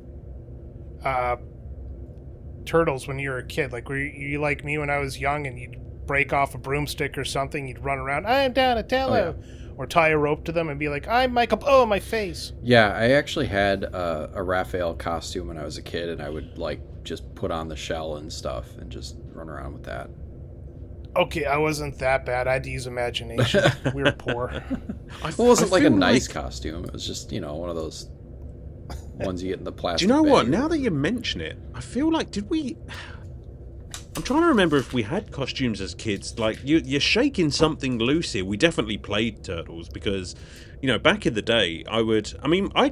Turtles when you were a kid? Like, were you like me when I was young and you'd break off a broomstick or something, you'd run around, I'm Donatello, or tie a rope to them and be like, I'm Michael, oh, my face. Yeah, I actually had a Raphael costume when I was a kid, and I would like just put on the shell and stuff and just run around with that. Okay, I wasn't that bad. I had to use imagination. We were poor. It wasn't like a nice costume. It was just, one of those ones you get in the plastic. Do you know what? bag. Now that you mention it, I feel like I'm trying to remember if we had costumes as kids. Like you're shaking something loose here. We definitely played Turtles because, back in the day,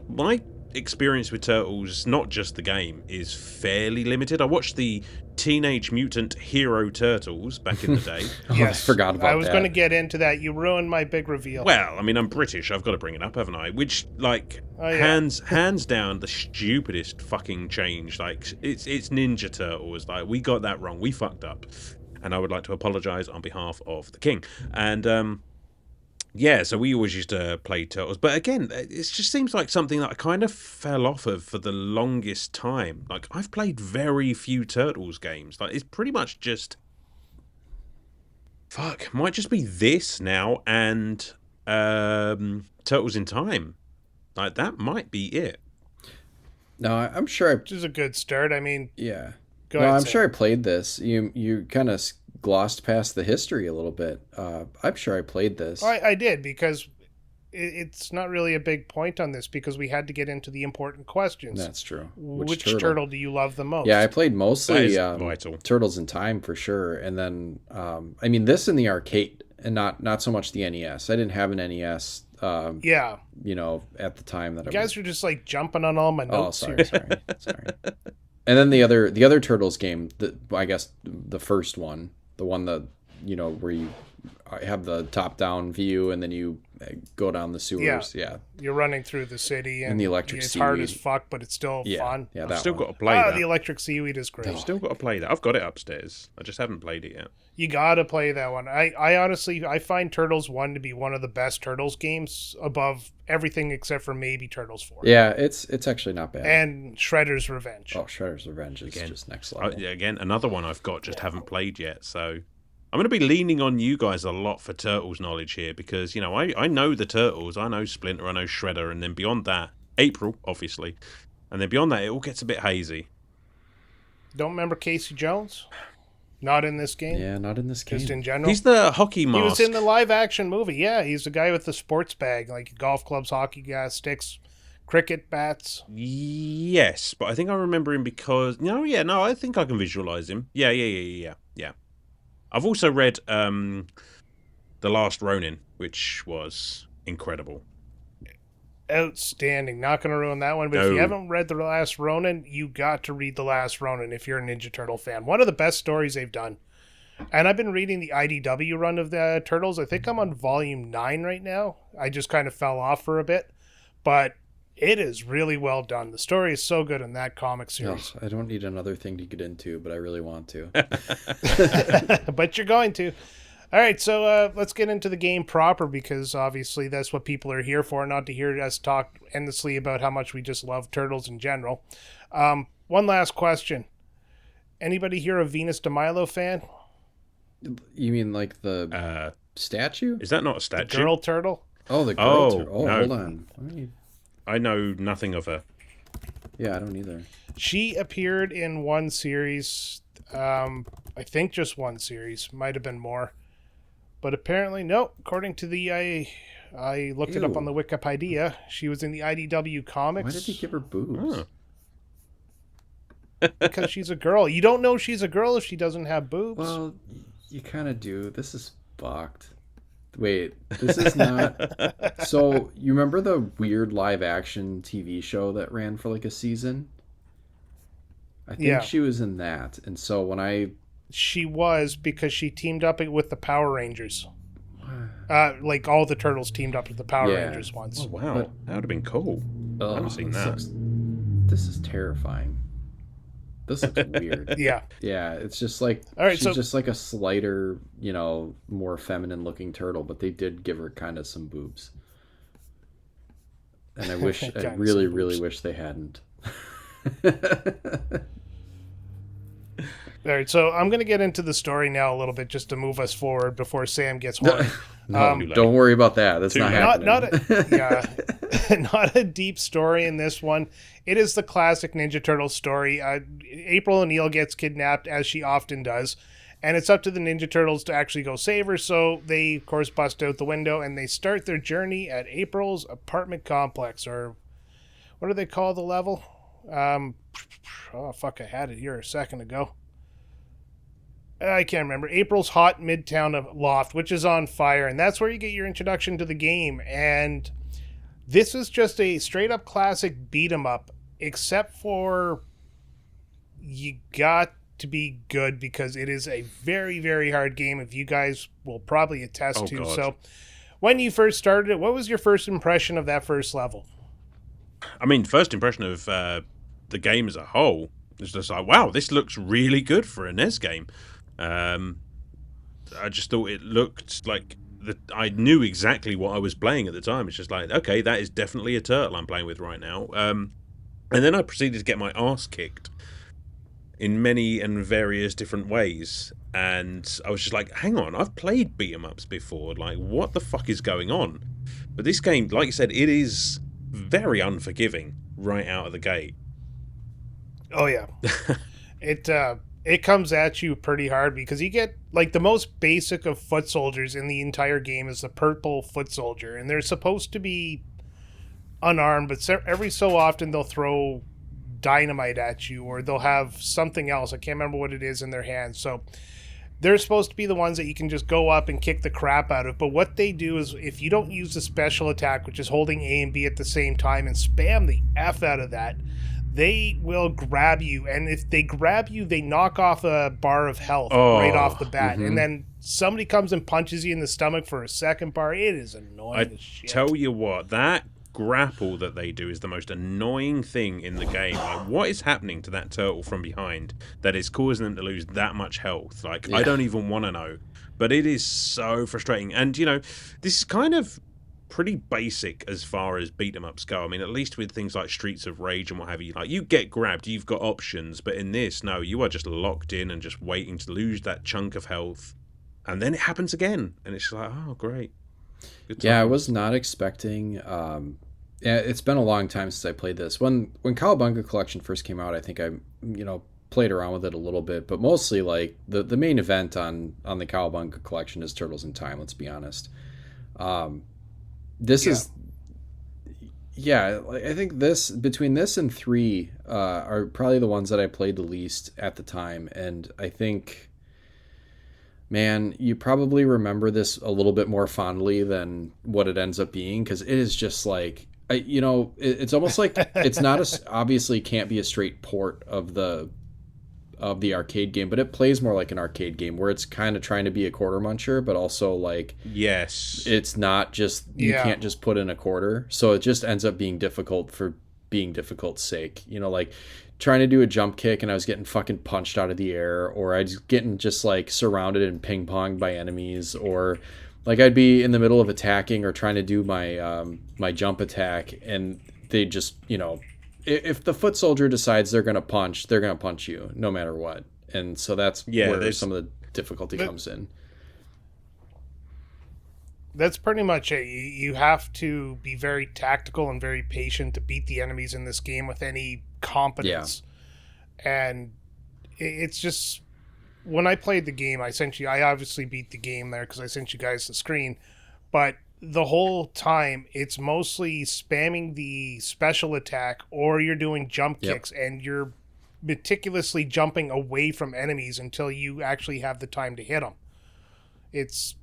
my experience with Turtles, not just the game, is fairly limited. I watched the Teenage Mutant Hero Turtles back in the day. Yes, I forgot about that. I was going to get into that. You ruined my big reveal. Well, I'm British. I've got to bring it up, haven't I? Which, hands down, the stupidest fucking change. Like, it's Ninja Turtles. Like, we got that wrong. We fucked up. And I would like to apologise on behalf of the King. And, yeah, so we always used to play Turtles. But again, it just seems like something that I kind of fell off of for the longest time. Like, I've played very few Turtles games. Like, it's pretty much just... might just be this now and Turtles in Time. Like, that might be it. No, I'm sure Which is a good start. I mean... Yeah. Go ahead, I'm Sam. sure I played this. You kind of glossed past the history a little bit. I'm sure I played this. I did, because it's not really a big point on this, because we had to get into the important questions. That's true. Which turtle do you love the most? Yeah, I played mostly vital. Turtles in Time for sure. And then, this in the arcade and not so much the NES. I didn't have an NES. Yeah. At the time that you guys are just like jumping on all my notes. Oh, sorry. And then the other Turtles game, I guess the first one, the one that where you have the top-down view and then you go down the sewers. Yeah. You're running through the city and the electric it's seaweed. hard as fuck, but it's still fun. Yeah, I've still got to play that. The electric seaweed is great. I've still got to play that. I've got it upstairs. I just haven't played it yet. You gotta play that one. I honestly, I find Turtles 1 to be one of the best Turtles games above everything except for maybe Turtles 4. Yeah, it's actually not bad. And Shredder's Revenge. Oh, Shredder's Revenge is just next level. Again, another one I've got, just haven't played yet. So I'm going to be leaning on you guys a lot for Turtles knowledge here because, I know the Turtles. I know Splinter, I know Shredder. And then beyond that, April, obviously. And then beyond that, it all gets a bit hazy. Don't remember Casey Jones? Not in this game? Yeah, not in this game. Just in general? He's the hockey mask. He was in the live-action movie, yeah. He's the guy with the sports bag, like golf clubs, hockey sticks, cricket bats. Yes, but I think I remember him because... I think I can visualize him. Yeah. I've also read The Last Ronin, which was incredible. Outstanding. Not going to ruin that one, but if you haven't read The Last Ronin, you got to read The Last Ronin if you're a Ninja Turtle fan. One of the best stories they've done. And I've been reading the IDW run of the Turtles. I think I'm on volume 9 right now. I just kind of fell off for a bit, but it is really well done. The story is so good in that comic series. I don't need another thing to get into, but I really want to. But you're going to. All right, so let's get into the game proper because obviously that's what people are here for, not to hear us talk endlessly about how much we just love Turtles in general. One last question. Anybody here a Venus de Milo fan? You mean like the statue? Is that not a statue? The girl turtle? Oh, the girl turtle. Oh, no. Hold on. I know nothing of her. Yeah, I don't either. She appeared in one series. I think just one series. Might have been more. But apparently, no. According to the... I looked it up on the Wikipedia. She was in the IDW comics. Why did he give her boobs? because she's a girl. You don't know she's a girl if she doesn't have boobs. Well, you kind of do. This is fucked. Wait, this is not. So, you remember the weird live action TV show that ran for like a season? I think she was in that. And so She was, because she teamed up with the Power Rangers. Like all the turtles teamed up with the Power Rangers once. Oh, wow. That would have been cool. I haven't seen that. This is terrifying. This looks weird. Yeah. Yeah, it's just like she's just like a slighter, more feminine looking turtle, but they did give her kind of some boobs. And I really wish they hadn't. All right, so I'm going to get into the story now a little bit just to move us forward before Sam gets horny. Don't worry about that. That's not happening. Not a deep story in this one. It is the classic Ninja Turtles story. April O'Neil gets kidnapped, as she often does, and it's up to the Ninja Turtles to actually go save her, so they, of course, bust out the window, and they start their journey at April's apartment complex, or what do they call the level? I had it here a second ago. I can't remember. April's hot midtown loft, which is on fire, and that's where you get your introduction to the game. And this is just a straight-up classic beat-em-up, except for you got to be good, because it is a very, very hard game, if you guys will probably attest to. God. So, when you first started it, what was your first impression of that first level? I mean, first impression of the game as a whole is just like, wow, this looks really good for a NES game. I just thought it looked like I knew exactly what I was playing at the time. It's just like, okay, that is definitely a turtle I'm playing with right now. And then I proceeded to get my arse kicked in many and various different ways. And I was just like, hang on, I've played beat-em-ups before. Like, what the fuck is going on? But this game, like you said, it is very unforgiving right out of the gate. Oh, yeah. It comes at you pretty hard, because you get, like, the most basic of foot soldiers in the entire game is the purple foot soldier, and they're supposed to be unarmed, but every so often they'll throw dynamite at you, or they'll have something else. I can't remember what it is in their hands. So they're supposed to be the ones that you can just go up and kick the crap out of. But what they do is, if you don't use the special attack, which is holding A and B at the same time, and spam the F out of that, they will grab you, and if they grab you, they knock off a bar of health right off the bat, and then somebody comes and punches you in the stomach for a second bar. It is annoying as shit. Tell you what, that grapple that they do is the most annoying thing in the game. Like, what is happening to that turtle from behind that is causing them to lose that much health? Like, I don't even want to know, but it is so frustrating. And, this is kind of pretty basic as far as beat 'em ups go. I mean, at least with things like Streets of Rage and what have you, like, you get grabbed, you've got options, but in this, no, you are just locked in and just waiting to lose that chunk of health, and then it happens again, and it's like, oh, great. Yeah, I was not expecting. It's been a long time since I played this. When Cowabunga Collection first came out, I think I played around with it a little bit, but mostly like the main event on the Cowabunga Collection is Turtles in Time. Let's be honest. I think between this and 3 are probably the ones that I played the least at the time, and I think, man, you probably remember this a little bit more fondly than what it ends up being, because it is just like, it's almost like it's not obviously can't be a straight port of the arcade game, but it plays more like an arcade game where it's kind of trying to be a quarter muncher, but also like, yes, it's not just, you can't just put in a quarter. So it just ends up being difficult for being difficult's sake, like trying to do a jump kick and I was getting fucking punched out of the air, or I was getting just like surrounded and ping ponged by enemies, or like I'd be in the middle of attacking or trying to do my, my jump attack, and they just, if the foot soldier decides they're going to punch you no matter what. And so that's where some of the difficulty comes in. That's pretty much it. You have to be very tactical and very patient to beat the enemies in this game with any competence. Yeah. And it's just, when I played the game, I obviously beat the game there because I sent you guys the screen, but the whole time it's mostly spamming the special attack, or you're doing jump kicks, and you're meticulously jumping away from enemies until you actually have the time to hit them. It's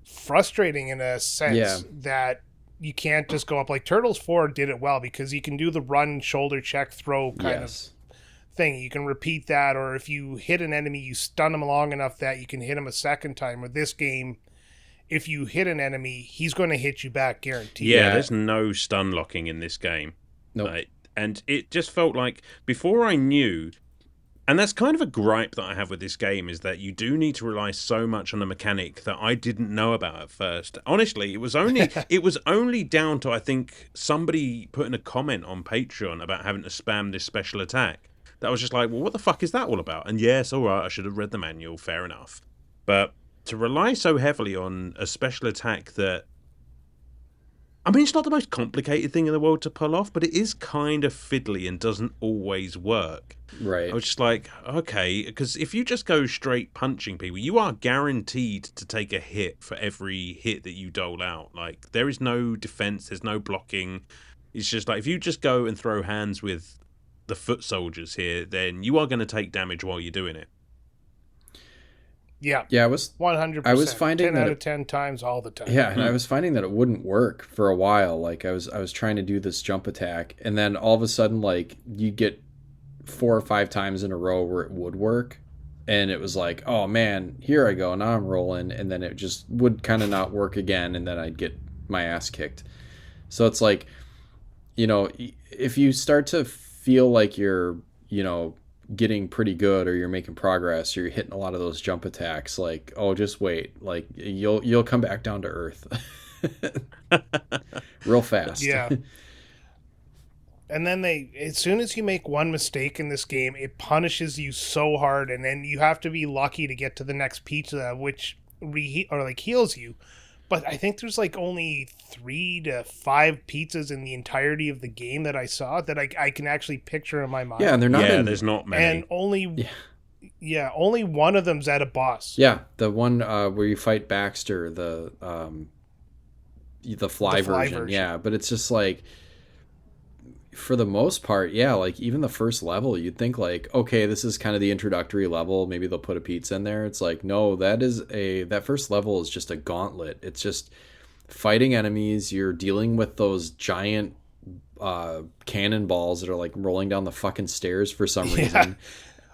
frustrating in a sense that you can't just go up. Like Turtles 4 did it well because you can do the run, shoulder check, throw kind of thing. You can repeat that, or if you hit an enemy, you stun them long enough that you can hit them a second time. With this game, if you hit an enemy, he's going to hit you back, guaranteed. Yeah, there's no stun locking in this game. Nope. And it just felt like, before I knew, and that's kind of a gripe that I have with this game, is that you do need to rely so much on a mechanic that I didn't know about at first. Honestly, it was only down to, I think, somebody putting a comment on Patreon about having to spam this special attack. That was just like, well, what the fuck is that all about? And yes, all right, I should have read the manual, fair enough. But to rely so heavily on a special attack that, I mean, it's not the most complicated thing in the world to pull off, but it is kind of fiddly and doesn't always work. Right. I was just like, okay, because if you just go straight punching people, you are guaranteed to take a hit for every hit that you dole out. Like, there is no defense, there's no blocking. It's just like, if you just go and throw hands with the foot soldiers here, then you are going to take damage while you're doing it. Yeah. Yeah, I was 100%. I was finding 10 that out of 10 times all the time. Yeah, and I was finding that it wouldn't work for a while. Like I was trying to do this jump attack, and then all of a sudden, like, you get 4 or 5 times in a row where it would work, and it was like, oh man, here I go, now I'm rolling, and then it just would kind of not work again, and then I'd get my ass kicked. So it's like, you know, if you start to feel like you're, you know, getting pretty good, or you're making progress, or you're hitting a lot of those jump attacks, like, oh, just wait, like you'll come back down to earth real fast. Yeah. And then as soon as you make one mistake in this game, it punishes you so hard, and then you have to be lucky to get to the next pizza, which heals you. But I think there's like only 3 to 5 pizzas in the entirety of the game that I saw that I can actually picture in my mind. Yeah, and they're not. Yeah, there's not many. And only one of them's at a boss. Yeah, the one where you fight Baxter, the fly version. Yeah, but it's just like, for the most part, yeah, like even the first level, you'd think like, okay, this is kind of the introductory level, maybe they'll put a pizza in there. It's like, no, that first level is just a gauntlet. It's just fighting enemies. You're dealing with those giant cannonballs that are like rolling down the fucking stairs for some reason.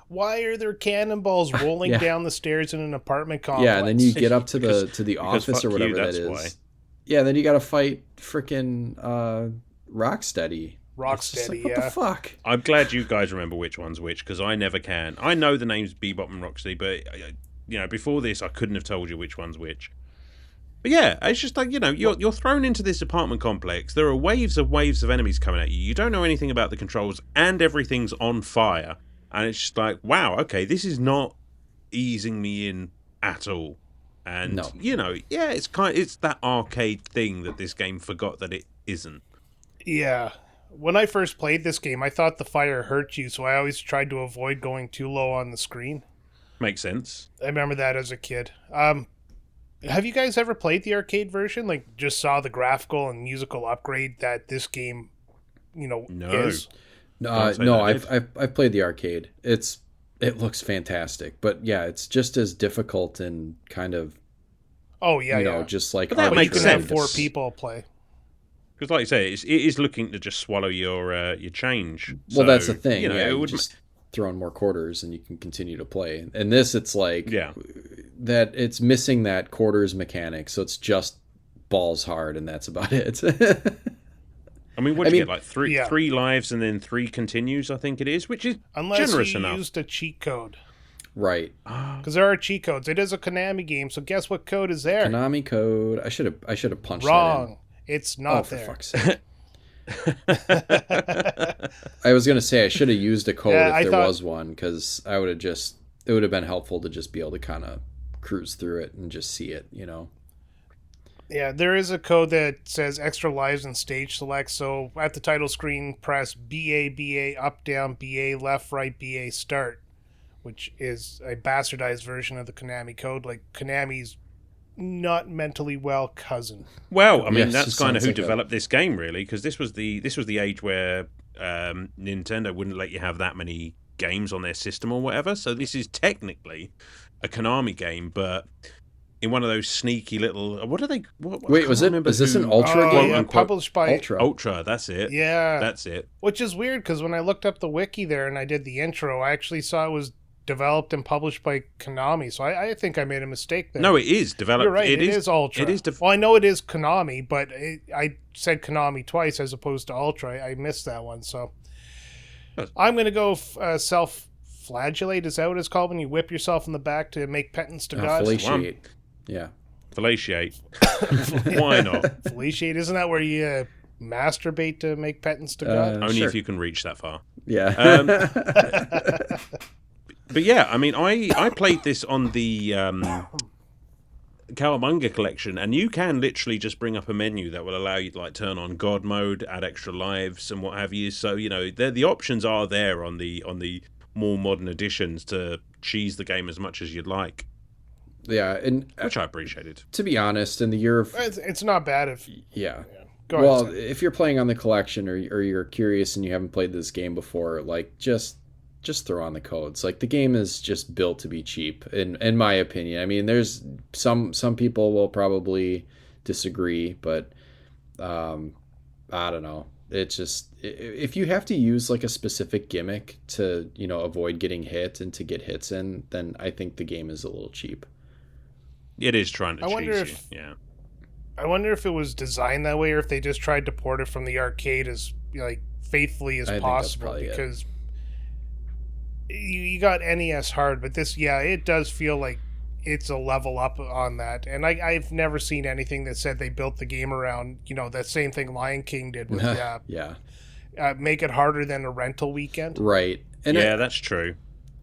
Why are there cannonballs rolling down the stairs in an apartment complex? Yeah, and then you get up to the office or whatever that is. Why. Yeah, then you got to fight freaking Rocksteady. Rocksteady, like, what the fuck? I'm glad you guys remember which one's which, because I never can. I know the names Bebop and Rocksteady, but you know, before this, I couldn't have told you which one's which. But yeah, it's just like, you know, you're thrown into this apartment complex. There are waves of enemies coming at you. You don't know anything about the controls, and everything's on fire. And it's just like, wow, okay, this is not easing me in at all. And you know, yeah, it's that arcade thing that this game forgot that it isn't. Yeah. When I first played this game, I thought the fire hurt you, so I always tried to avoid going too low on the screen. Makes sense. I remember that as a kid. Have you guys ever played the arcade version? Like, just saw the graphical and musical upgrade that this game, you know, is? No, I've played the arcade. It looks fantastic, but yeah, it's just as difficult and kind of. Oh yeah, you know, just like. But that makes sense. You can have 4 people play. Because, like you say, it is looking to just swallow your change. Well, so, that's the thing. You know, yeah, it would just throw in more quarters and you can continue to play. And this, it's like that. It's missing that quarters mechanic, so it's just balls hard, and that's about it. I mean, what do you get? Like three lives and then 3 continues, I think it is, which is generous enough. Unless you used a cheat code. Right. Because there are cheat codes. It is a Konami game, so guess what code is there? Konami code. I should have punched Wrong. that in. It's not for there. Fuck's sake. I was going to say I should have used a code if there was one, because it would have been helpful to just be able to kind of cruise through it and just see it, you know. Yeah, there is a code that says extra lives and stage select. So at the title screen, press BA, up, down, BA, left, right, BA, start, which is a bastardized version of the Konami code. Like, Konami's not mentally well cousin. Well, I mean, that's kind of who developed this game, really, because this was the age where Nintendo wouldn't let you have that many games on their system or whatever. So this is technically a Konami game, but in one of those sneaky little. What are they? Wait, is this an Ultra game? Yeah, published by Ultra. That's it. Yeah, that's it. Which is weird because when I looked up the wiki there and I did the intro, I actually saw it was developed and published by Konami. So I think I made a mistake there. No, it is developed. You're right. It is Ultra. It is. Well, I know it is Konami, but I said Konami twice as opposed to Ultra. I missed that one. So I'm going to go self-flagellate. Is that what it's called when you whip yourself in the back to make penance to God? Fellatiate. Yeah. Fellatiate. Why not? Fellatiate. Isn't that where you masturbate to make penance to God? Only if you can reach that far. Yeah. But yeah, I mean, I played this on the Cowabunga collection, and you can literally just bring up a menu that will allow you to like turn on God mode, add extra lives, and what have you. So the options are there on the more modern editions to cheese the game as much as you'd like. Yeah, and which I appreciated. To be honest, in the year of it's not bad if Go ahead, well, if you're playing on the collection or you're curious and you haven't played this game before, like just throw on the codes. Like the game is just built to be cheap, in my opinion. I mean, there's some people will probably disagree, but I don't know. It's just if you have to use like a specific gimmick to avoid getting hit and to get hits in, then I think the game is a little cheap. It is trying to cheese you. Yeah. I wonder if it was designed that way, or if they just tried to port it from the arcade as faithfully as possible. Because you got NES hard, but this, it does feel like it's a level up on that. And I've never seen anything that said they built the game around that same thing Lion King did with make it harder than a rental weekend. Right. And that's true.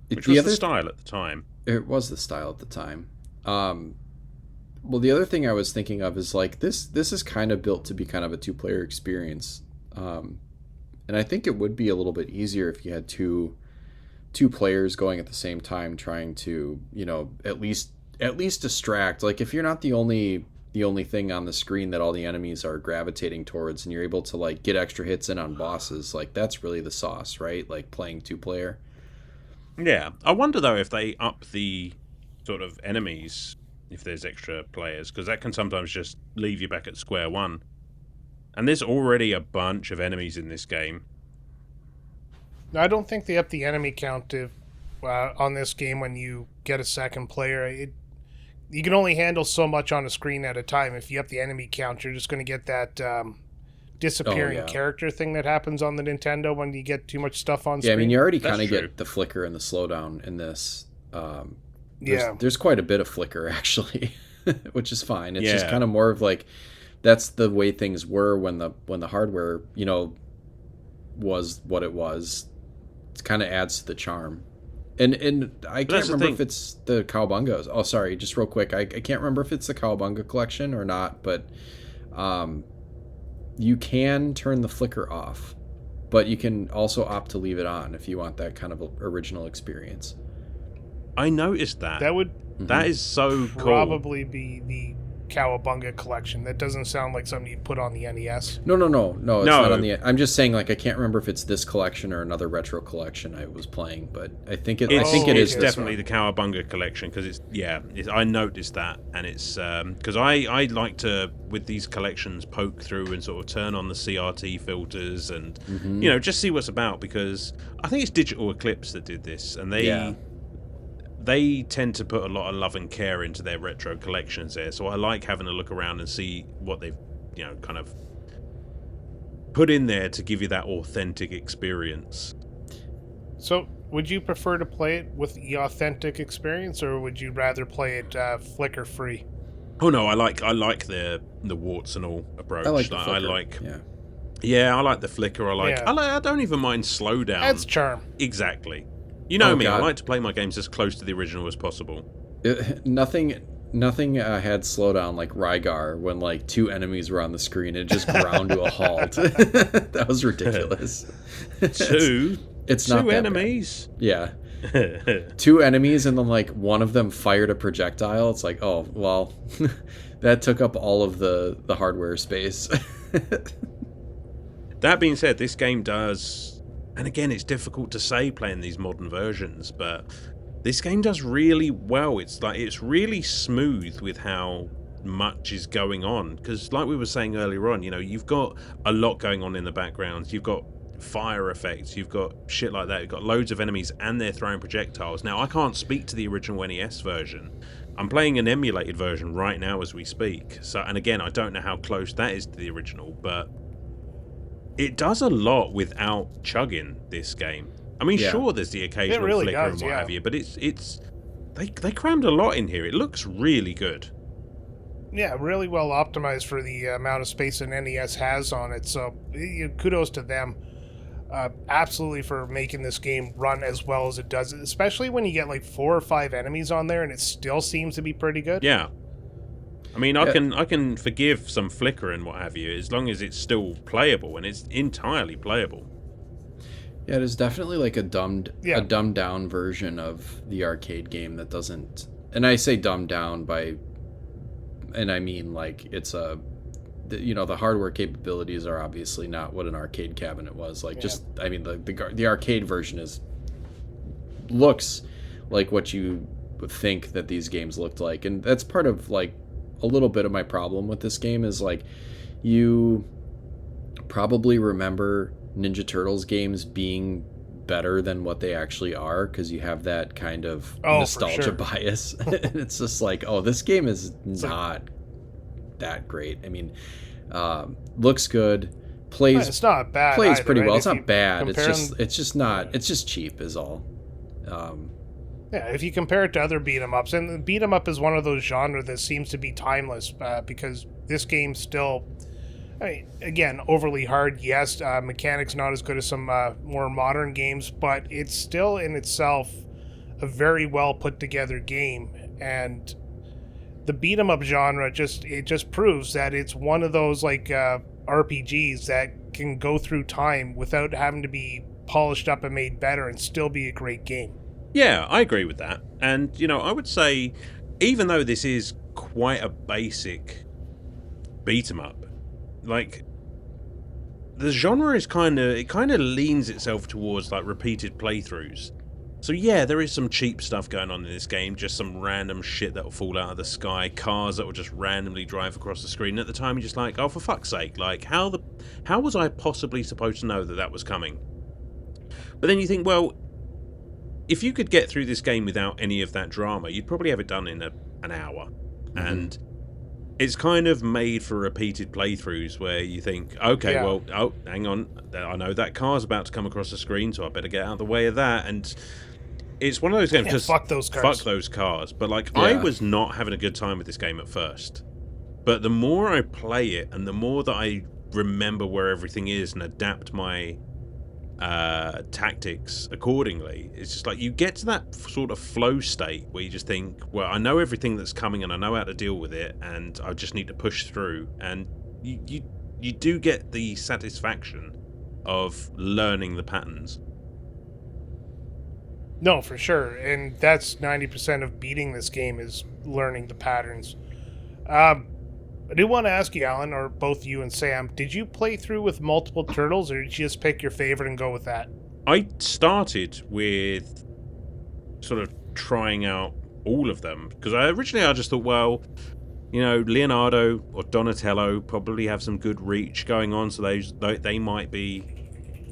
Which was the style at the time. It was the style at the time. Well, the other thing I was thinking of is like this is kind of built to be kind of a two-player experience. And I think it would be a little bit easier if you had two players going at the same time trying to, at least distract. Like if you're not the only thing on the screen that all the enemies are gravitating towards and you're able to like get extra hits in on bosses, like that's really the sauce, right? Like playing two-player. Yeah. I wonder though if they up the sort of enemies if there's extra players, because that can sometimes just leave you back at square one. And there's already a bunch of enemies in this game. I don't think they up the enemy count on this game when you get a second player. You can only handle so much on a screen at a time. If you up the enemy count, you're just going to get that disappearing character thing that happens on the Nintendo when you get too much stuff on screen. Yeah, I mean, you already kind of get the flicker and the slowdown in this. There's quite a bit of flicker actually, which is fine. It's just kind of more of like that's the way things were when the hardware was what it was. It kind of adds to the charm. And I can't remember if it's the Cowabunga. Oh, sorry, just real quick. I can't remember if it's the Cowabunga collection or not, but you can turn the flicker off, but you can also opt to leave it on if you want that kind of original experience. I noticed that. That is so cool. Probably be the Cowabunga collection. That doesn't sound like something you'd put on the NES. No, it's not on the. I'm just saying, like, I can't remember if it's this collection or another retro collection I was playing, but I think it is definitely the Cowabunga collection because I noticed that, and it's because I like to with these collections poke through and sort of turn on the CRT filters and just see what's about, because I think it's Digital Eclipse that did this, and they tend to put a lot of love and care into their retro collections there. So I like having a look around and see what they've, kind of put in there to give you that authentic experience. So would you prefer to play it with the authentic experience, or would you rather play it flicker free? Oh no, I like the warts and all approach. I like the flicker. I like the flicker. I don't even mind slowdown. That's charm. Exactly. You know me, God. I like to play my games as close to the original as possible. Nothing had slowdown like Rygar when like two enemies were on the screen and it just ground to a halt. That was ridiculous. It's not two enemies. Bad. Yeah. Two enemies and then like one of them fired a projectile. It's like, oh, well, that took up all of the hardware space. That being said, this game does and again, it's difficult to say playing these modern versions, but this game does really well. It's really smooth with how much is going on, because like we were saying earlier on, you've got a lot going on in the background. You've got fire effects, you've got shit like that, you've got loads of enemies, and they're throwing projectiles. Now, I can't speak to the original NES version. I'm playing an emulated version right now as we speak, so, and again, I don't know how close that is to the original, but it does a lot without chugging this game. I mean, sure, there's the occasional flicker and what have you, but they crammed a lot in here. It looks really good. Yeah, really well optimized for the amount of space an NES has on it, so kudos to them. Absolutely for making this game run as well as it does, especially when you get like 4 or 5 enemies on there and it still seems to be pretty good. Yeah. I mean, I can forgive some flicker and what have you, as long as it's still playable, and it's entirely playable. Yeah, it is definitely like a dumbed down version of the arcade game that doesn't, and I say dumbed down and I mean like it's the hardware capabilities are obviously not what an arcade cabinet was like. I mean the arcade version looks like what you would think that these games looked like, and that's part of like a little bit of my problem with this game is like you probably remember Ninja Turtles games being better than what they actually are because you have that kind of nostalgia bias. And it's just like, this game is not that great. I mean, looks good, plays. It's not bad. Plays either, pretty right? well. If It's not bad. It's just cheap is all. Yeah, if you compare it to other beat 'em ups, and beat 'em up is one of those genres that seems to be timeless because this game still. I mean, again, overly hard, yes. Mechanics not as good as some more modern games, but it's still in itself a very well put together game. And the beat 'em up genre just proves that it's one of those like RPGs that can go through time without having to be polished up and made better and still be a great game. Yeah, I agree with that. And I would say, even though this is quite a basic beat 'em up, like the genre is kind of leans itself towards like repeated playthroughs. So yeah, there is some cheap stuff going on in this game, just some random shit that will fall out of the sky, cars that will just randomly drive across the screen. At the time you're just like, oh, for fuck's sake, like how was I possibly supposed to know that was coming? But then you think, well, if you could get through this game without any of that drama, you'd probably have it done in an hour. Mm-hmm. And it's kind of made for repeated playthroughs where you think, okay, well, hang on, I know that car's about to come across the screen, so I better get out of the way of that. And it's one of those games, because fuck those cars. Fuck those cars. But like, I was not having a good time with this game at first. But the more I play it, and the more that I remember where everything is and adapt my tactics accordingly, it's just like you get to that sort of flow state where you just think, well, I know everything that's coming and I know how to deal with it, and I just need to push through. And you do get the satisfaction of learning the patterns. No, for sure, and that's 90% of beating this game is learning the patterns. I do want to ask you, Alan, or both you and Sam, did you play through with multiple turtles, or did you just pick your favorite and go with that? I started with sort of trying out all of them, because originally I just thought, well, Leonardo or Donatello probably have some good reach going on, so they might be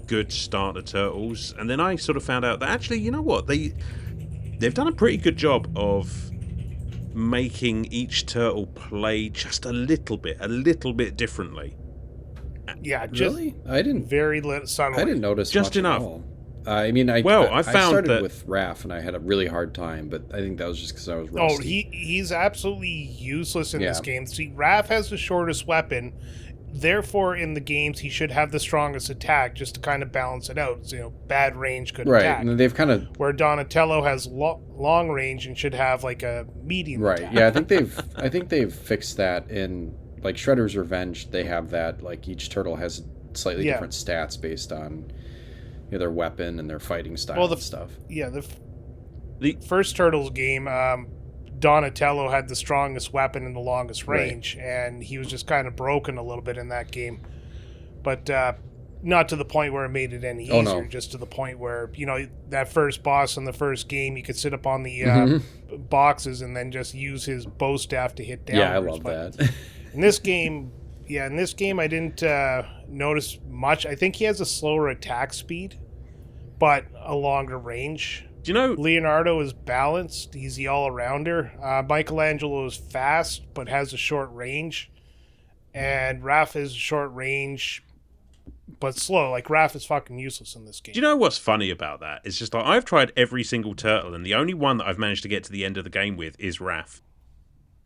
good starter turtles. And then I sort of found out that actually, you know what, they've done a pretty good job of making each turtle play just a little bit differently. Yeah, just really? I didn't subtly. I didn't notice just much enough. At all. I mean, I started with Raph and I had a really hard time, but I think that was just because I was rusty. Oh, he's absolutely useless in this game. See, Raph has the shortest weapon. Therefore, in the games, he should have the strongest attack just to kind of balance it out. So, bad range, good attack. Right, and they've kind of... Where Donatello has long range and should have, like, a medium attack. Yeah, I think they've fixed that in, like, Shredder's Revenge. They have that, like, each turtle has slightly different stats based on their weapon and their fighting style and stuff. Yeah, the first Turtles game... Donatello had the strongest weapon and the longest range, and he was just kind of broken a little bit in that game. But not to the point where it made it any Oh, easier, no. just to the point where, that first boss in the first game, you could sit up on the boxes and then just use his bow staff to hit downwards. Yeah, I love that. In this game, I didn't notice much. I think he has a slower attack speed, but a longer range. Do you know Leonardo is balanced. He's the all-arounder. Michelangelo is fast, but has a short range. And Raph is short range, but slow. Like, Raph is fucking useless in this game. Do you know what's funny about that? It's just like, I've tried every single turtle, and the only one that I've managed to get to the end of the game with is Raph.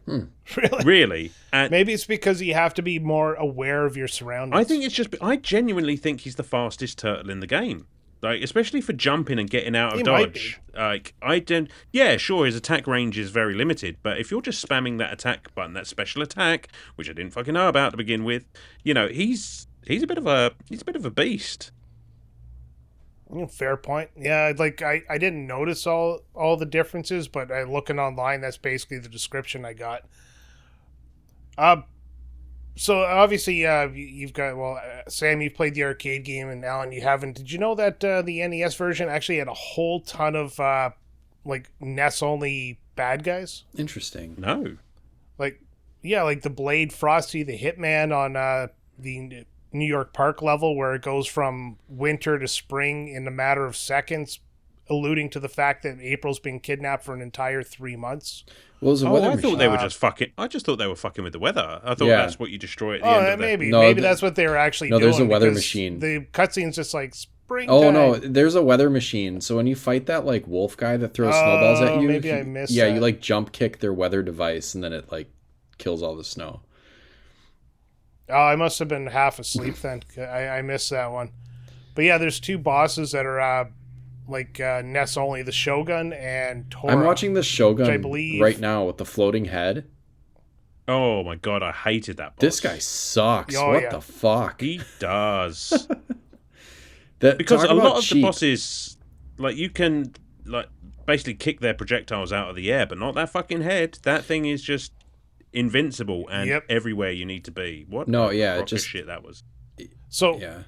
Really? Really? And Maybe it's because you have to be more aware of your surroundings. I think it's just, I genuinely think he's the fastest turtle in the game. Like, especially for jumping and getting out of He might dodge. Like, I don't. Yeah, sure, his attack range is very limited, but if you're just spamming that attack button, that special attack, which I didn't fucking know about to begin with, he's a bit of a beast. Fair point. Yeah, like I didn't notice all the differences, but looking online, that's basically the description I got. So obviously, you've got Sam, you've played the arcade game, and Alan, you haven't. Did you know that the NES version actually had a whole ton of like NES only bad guys? Interesting. No. Like the Blade, Frosty, the Hitman on the New York Park level, where it goes from winter to spring in a matter of seconds, alluding to the fact that April's been kidnapped for an entire 3 months. Well, it was a weather I thought machine. they were just fucking. I just thought they were fucking with the weather. I thought Yeah. that's what you destroy at the end of the... Maybe. No, Maybe that's what they were actually doing. No, there's a weather because machine. The cutscene's just like spring. Oh no, there's a weather machine. So when you fight that like wolf guy that throws snowballs at you, maybe I missed Yeah, that. you like jump kick their weather device, and then it like kills all the snow. Oh, I must have been half asleep then. I missed that one. But yeah, there's two bosses that are NES only, the Shogun and Tora. I'm watching the Shogun I believe- right now with the floating head. Oh my god, I hated that boss. This guy sucks. Oh, what yeah. the fuck? He does. Because Because a lot of the bosses, like, you can, like, basically kick their projectiles out of the air, but not that fucking head. That thing is just invincible and everywhere you need to be. What shit that was. So Yeah.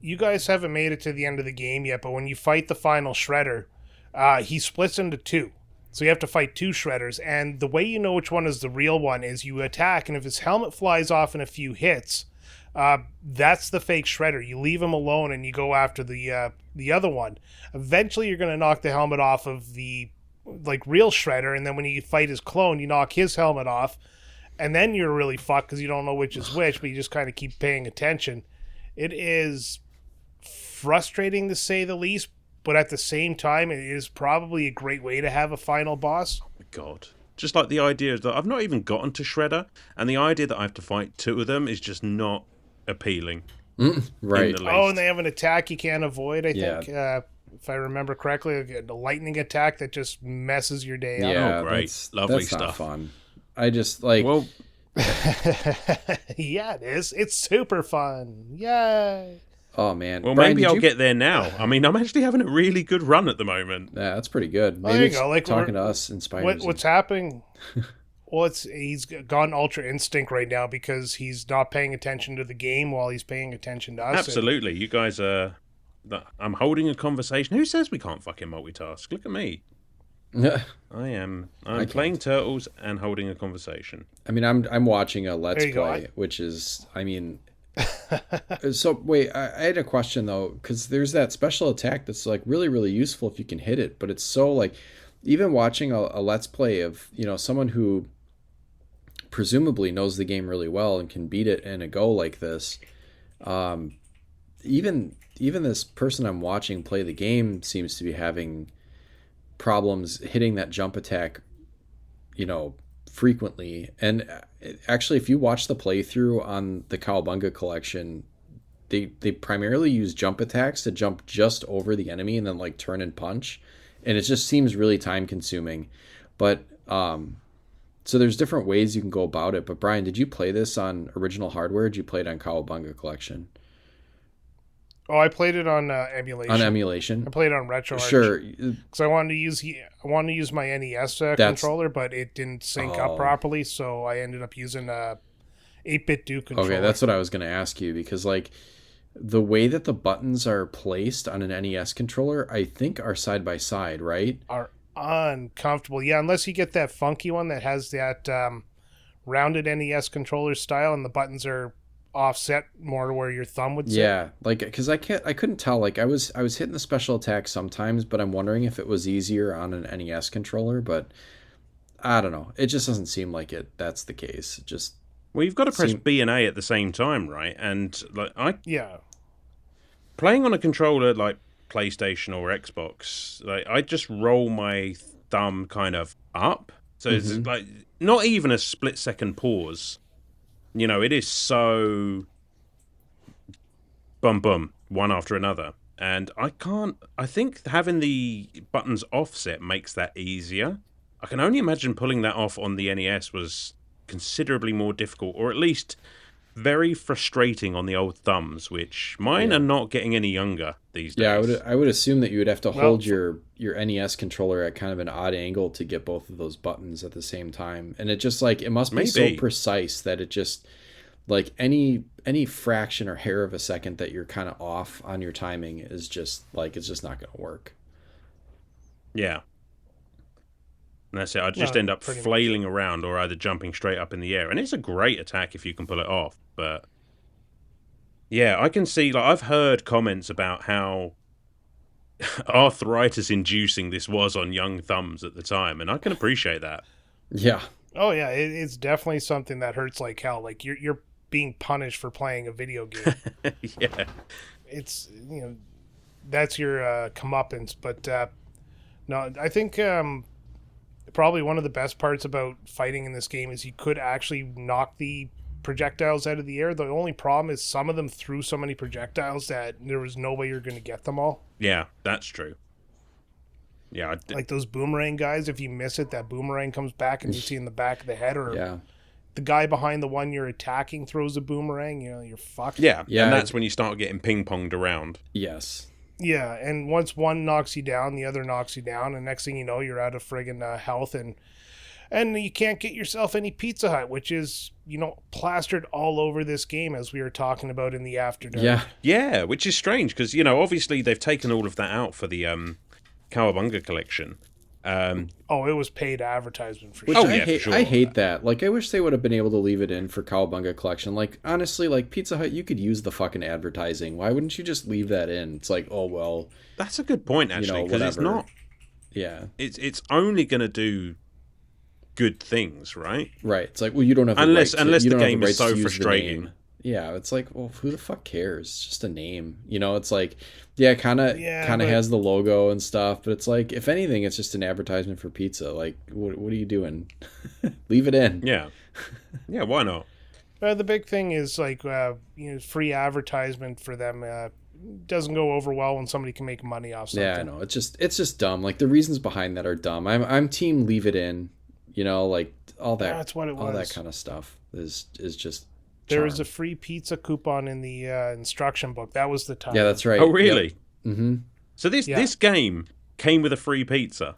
you guys haven't made it to the end of the game yet, but when you fight the final Shredder, he splits into two. So you have to fight two Shredders, and the way you know which one is the real one is you attack, and if his helmet flies off in a few hits, that's the fake Shredder. You leave him alone, and you go after the other one. Eventually, you're going to knock the helmet off of the real Shredder, and then when you fight his clone, you knock his helmet off, and then you're really fucked because you don't know which is which, but you just kind of keep paying attention. It is frustrating to say the least, but at the same time, it is probably a great way to have a final boss. Oh my god. Just like the idea that I've not even gotten to Shredder, and the idea that I have to fight two of them is just not appealing. Right. Oh, and they have an attack you can't avoid, I Yeah. think. If I remember correctly, a lightning attack that just messes your day up. Yeah, Oh, great. that's, Lovely that's not stuff. fun. I just like. Well, Yeah, it is. It's super fun. Yay. Oh man. well, Brian, maybe did I'll you- get there now. I mean, I'm actually having a really good run at the moment. Yeah, that's pretty good. Well, Maybe there you it's go. Like, talking to us inspires. What's happening? Well, he's gone Ultra Instinct right now because he's not paying attention to the game while he's paying attention to us. Absolutely. You guys are... I'm holding a conversation. Who says we can't fucking multitask? Look at me. you. I'm I playing can't. Turtles and holding a conversation. I mean, I'm watching a Let's There you go. Play, which is, I mean. So wait, I had a question though, because there's that special attack that's like really really useful if you can hit it, but it's so like, even watching a Let's Play of someone who presumably knows the game really well and can beat it in a go like this, even this person I'm watching play the game seems to be having problems hitting that jump attack, frequently. And actually, if you watch the playthrough on the Cowabunga collection, they primarily use jump attacks to jump just over the enemy and then like turn and punch, and it just seems really time consuming. But so there's different ways you can go about it. But Brian, did you play this on original hardware? Or did you play it on Cowabunga collection? Oh, I played it on emulation. On emulation? I played it on Retro. Sure. Because I wanted to use my NES controller, but it didn't sync up properly, so I ended up using a 8-bit Duke controller. Okay, that's what I was going to ask you, because like the way that the buttons are placed on an NES controller, I think are side by side, right? Are uncomfortable. Yeah, unless you get that funky one that has that rounded NES controller style and the buttons are offset more to where your thumb would sit. Yeah, like because I couldn't tell. Like I was hitting the special attack sometimes, but I'm wondering if it was easier on an NES controller. But I don't know. It just doesn't seem like that's the case. It just Well, you've got to press B and A at the same time, right? And like Yeah. playing on a controller like PlayStation or Xbox, like I just roll my thumb kind of up, so it's like not even a split-second pause. You know, it is so bum bum one after another, and I think having the buttons offset makes that easier. I can only imagine pulling that off on the NES was considerably more difficult, or at least very frustrating on the old thumbs, which mine are not getting any younger these days. Yeah, I would assume that you would have to hold your NES controller at kind of an odd angle to get both of those buttons at the same time. And it just like, it must be so precise that it just like any fraction or hair of a second that you're kind of off on your timing is just like, it's just not going to work. Yeah. And that's it. I just end up flailing around or either jumping straight up in the air. And it's a great attack if you can pull it off. But yeah, I can see, like, I've heard comments about how arthritis-inducing this was on young thumbs at the time. And I can appreciate that. Yeah. Oh, yeah. It's definitely something that hurts like hell. Like, you're being punished for playing a video game. Yeah. It's, you know, that's your comeuppance. But no, I think... probably one of the best parts about fighting in this game is you could actually knock the projectiles out of the air. The only problem is some of them threw so many projectiles that there was no way you're going to get them all. Yeah, that's true. Yeah, like those boomerang guys, if you miss it, that boomerang comes back and you see in the back of the head, or the guy behind the one you're attacking throws a boomerang, you know, you're fucked. Yeah, and that's when you start getting ping-ponged around. Yes. Yeah, and once one knocks you down, the other knocks you down, and next thing you know, you're out of friggin' health, and you can't get yourself any Pizza Hut, which is, you know, plastered all over this game, as we were talking about in the After Dark. Yeah, which is strange, because, you know, obviously they've taken all of that out for the Cowabunga collection. It was paid advertisement for sure. For sure. I hate that. Like, I wish they would have been able to leave it in for Cowabunga Collection. Like, honestly, like, Pizza Hut, you could use the fucking advertising. Why wouldn't you just leave that in? It's like, oh, well... That's a good point, actually, because it's not... Yeah. It's only going to do good things, right? Right. It's like, well, you don't have unless the game is so frustrating. Yeah, it's like, well, who the fuck cares? It's just a name. You know, it's like, yeah, kind of has the logo and stuff, but it's like, if anything, it's just an advertisement for pizza. Like, what are you doing? Leave it in. Yeah. Yeah, why not? The big thing is, like, free advertisement for them doesn't go over well when somebody can make money off something. Yeah, I know. It's just dumb. Like, the reasons behind that are dumb. I'm team leave it in. You know, like, all that. That's what it was. All that kind of stuff is just... There was a free pizza coupon in the instruction book. That was the time. Yeah, that's right. Oh, really? Yep. Mm-hmm. So this game came with a free pizza.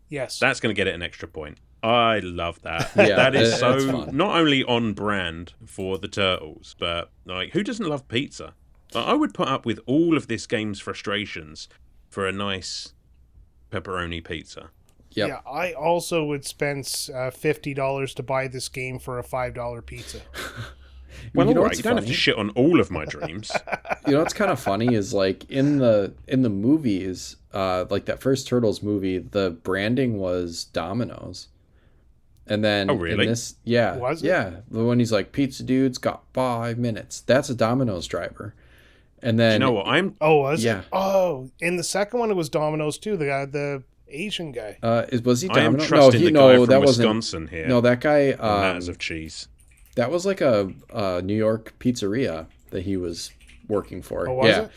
Yes. That's going to get it an extra point. I love that. That is so not only on brand for the Turtles, but like, who doesn't love pizza? Like, I would put up with all of this game's frustrations for a nice pepperoni pizza. Yep. Yeah, I also would spend $50 to buy this game for a $5 pizza. Well, you know, you don't have to shit on all of my dreams. You know what's kind of funny is, like, in the movies, like that first Turtles movie, the branding was Domino's. And then really? In this, was it? Yeah, the one he's like, pizza dude's got 5 minutes. That's a Domino's driver. And then, you know what? was it? Oh, in the second one it was Domino's too. The Asian guy. Was he Domino? I am trusting the guy from Wisconsin wasn't, here. No, that guy. Matters of cheese. That was like a New York pizzeria that he was working for. Oh, was it?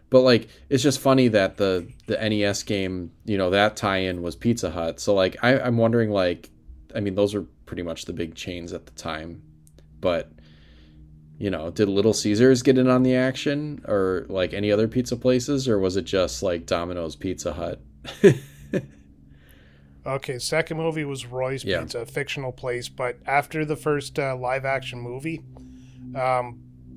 But like, it's just funny that the NES game, you know, that tie-in was Pizza Hut. So like, I'm wondering, like, I mean, those are pretty much the big chains at the time, but you know, did Little Caesars get in on the action, or like any other pizza places, or was it just like Domino's, Pizza Hut? Okay, second movie was Roy's Pizza, a fictional place, but after the first live-action movie,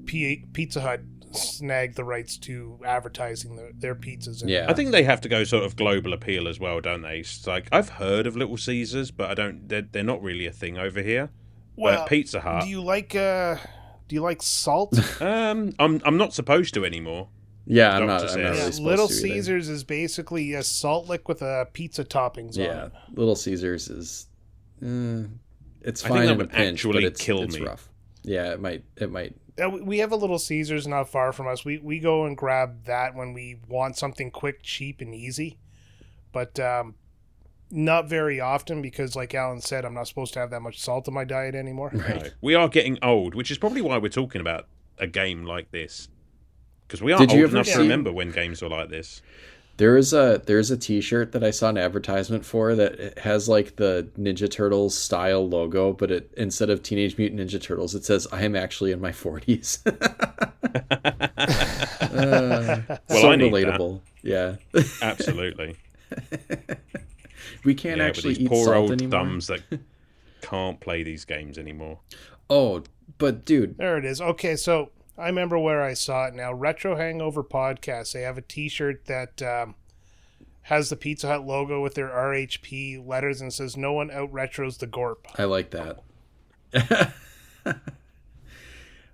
Pizza Hut snag the rights to advertising their pizzas. Yeah. I think they have to go sort of global appeal as well, don't they? It's like I've heard of Little Caesars, but I don't. They're not really a thing over here. Well, but Pizza Hut. Do you like salt? I'm not supposed to anymore. Yeah, I'm not Doctor really says. supposed Little to either. Caesars is basically a salt lick with a pizza toppings on Yeah, it. Little Caesars is it's I fine think that in a would pinch, but actually it's kill me. rough. Yeah, it might. We have a Little Caesars not far from us. We go and grab that when we want something quick, cheap, and easy. But not very often because, like Alan said, I'm not supposed to have that much salt in my diet anymore. No. We are getting old, which is probably why we're talking about a game like this. Because we are Did old you ever enough to see- remember when games were like this. There's a T-shirt that I saw an advertisement for that it has like the Ninja Turtles style logo, but it instead of Teenage Mutant Ninja Turtles, it says "I am actually in my 40s." Well, so I need relatable. Yeah, Absolutely. we can't Yeah, actually but these eat poor salt old anymore. thumbs that can't play these games anymore. Oh, but dude, There it is. Okay, so I remember where I saw it now. Retro Hangover Podcast. They have a T-shirt that has the Pizza Hut logo with their RHP letters and says, "No one out retros the Gorp." I like that.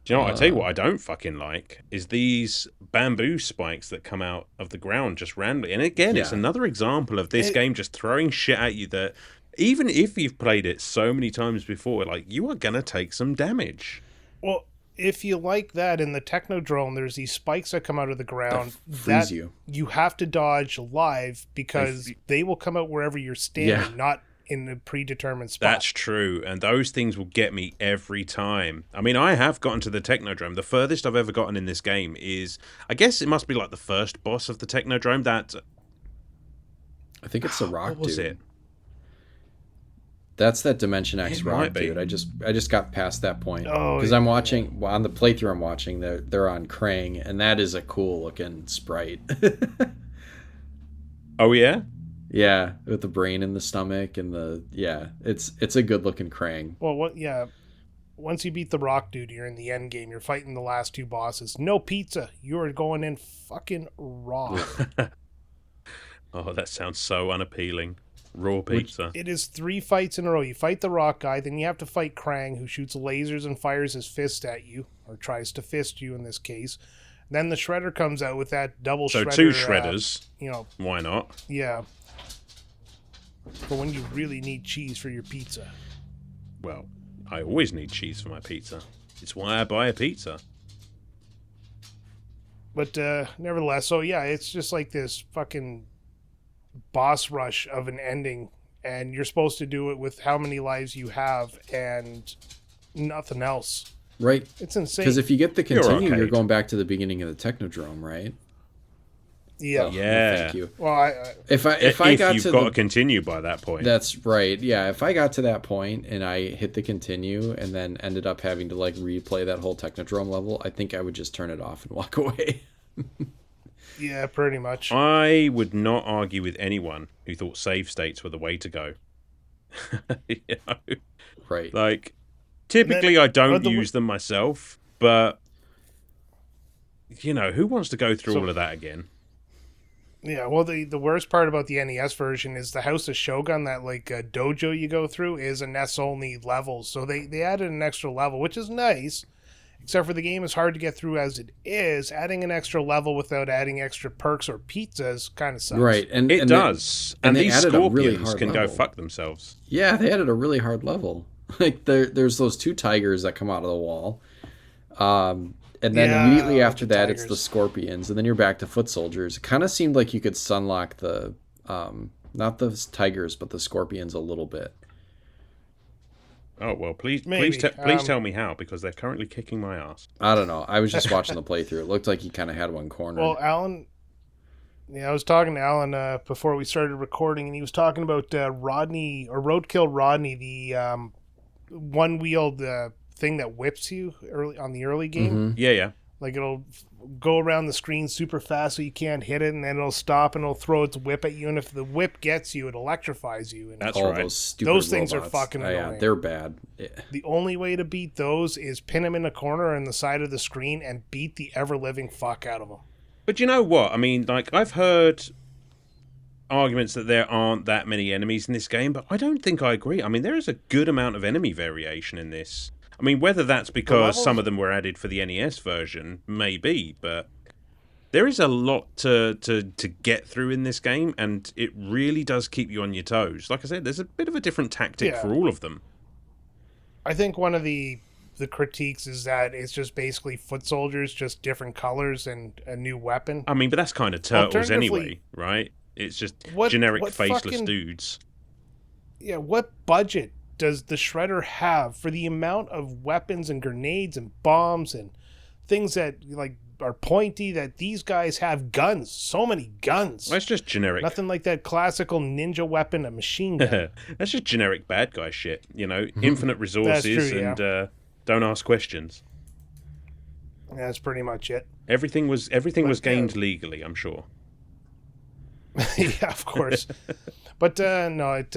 Do you know what? I tell you what I don't fucking like is these bamboo spikes that come out of the ground just randomly. And again, it's Yeah. another example of this game just throwing shit at you that even if you've played it so many times before, like you are gonna take some damage. Well, if you like that in the Technodrome, there's these spikes that come out of the ground freeze you. You have to dodge live because they will come out wherever you're standing, Yeah. not in a predetermined spot. That's true, and those things will get me every time. I mean, I have gotten to the Technodrome. The furthest I've ever gotten in this game is, I guess it must be like the first boss of the Technodrome. That I think it's the rock what was dude. it? That's that Dimension X It rock might be. dude. I just got past that point Oh, because yeah. I'm watching on the playthrough. I'm watching they're on Krang, and that is a cool looking sprite. Oh yeah. Yeah, with the brain in the stomach and it's a good looking Krang. Well, once you beat the rock dude, you're in the end game. You're fighting the last two bosses. No pizza. You are going in fucking raw. Oh, that sounds so unappealing. Raw pizza. It is 3 fights in a row. You fight the rock guy, then you have to fight Krang, who shoots lasers and fires his fist at you, or tries to fist you in this case. Then the Shredder comes out with that double So Shredder. 2 shredders. Why not? Yeah. For when you really need cheese for your pizza. Well, I always need cheese for my pizza. It's why I buy a pizza. But nevertheless, so yeah, it's just like this fucking boss rush of an ending, and you're supposed to do it with how many lives you have and nothing else. Right. It's insane. Because if you get the continue, you're arcade. going back to the beginning of the Technodrome, right? Yeah. Oh, Yeah. Thank you. Well, If I If got you've to got the to continue by that point. That's right. Yeah, if I got to that point and I hit the continue and then ended up having to like replay that whole Technodrome level, I think I would just turn it off and walk away. yeah, pretty much. I would not argue with anyone who thought save states were the way to go. You know? Right. Like, typically I don't use them myself, but, you know, who wants to go through all of that again? Yeah, well, the worst part about the NES version is the House of Shogun, that like dojo you go through, is a NES only level. So they added an extra level, which is nice. Except for the game is hard to get through as it is. Adding an extra level without adding extra perks or pizzas kind of sucks. Right. And It and does. and And they these added a really scorpions hard can go level. fuck themselves. Yeah, they added a really hard level. Like there's those 2 tigers that come out of the wall. And then Yeah, immediately after the that, it's the tigers. scorpions, and then you're back to foot soldiers. It kind of seemed like you could sunlock the, not the tigers, but the scorpions a little bit. Oh, well, please Maybe, tell me how, because they're currently kicking my ass. I don't know. I was just watching the playthrough. It looked like he kind of had one cornered. Well, Alan, yeah, I was talking to Alan before we started recording, and he was talking about Rodney, or Roadkill Rodney, the one-wheeled thing that whips you early on the early game. Mhm. Yeah, yeah. Like it'll go around the screen super fast so you can't hit it, and then it'll stop and it'll throw its whip at you. And if the whip gets you, it electrifies you. And That's All right. those stupid those things robots. are fucking annoying. Yeah, they're bad. Yeah. The only way to beat those is pin them in the corner on the side of the screen and beat the ever-living fuck out of them. But you know what? I mean, like, I've heard arguments that there aren't that many enemies in this game, but I don't think I agree. I mean, there is a good amount of enemy variation in this. I mean, whether that's because some of them were added for the NES version, maybe, but there is a lot to get through in this game, and it really does keep you on your toes. Like I said, there's a bit of a different tactic for all of them. I think one of the critiques is that it's just basically foot soldiers, just different colors and a new weapon. I mean, but that's kind of Turtles anyway, right? It's just generic faceless dudes. Yeah, what budget does the Shredder have for the amount of weapons and grenades and bombs and things that like are pointy, that these guys have guns, so many guns. That's just generic. Nothing like that classical ninja weapon, a machine gun. That's just generic bad guy shit, you know, infinite resources true, and don't ask questions. That's pretty much it. Everything was gained legally, I'm sure. Yeah, of course. But no, it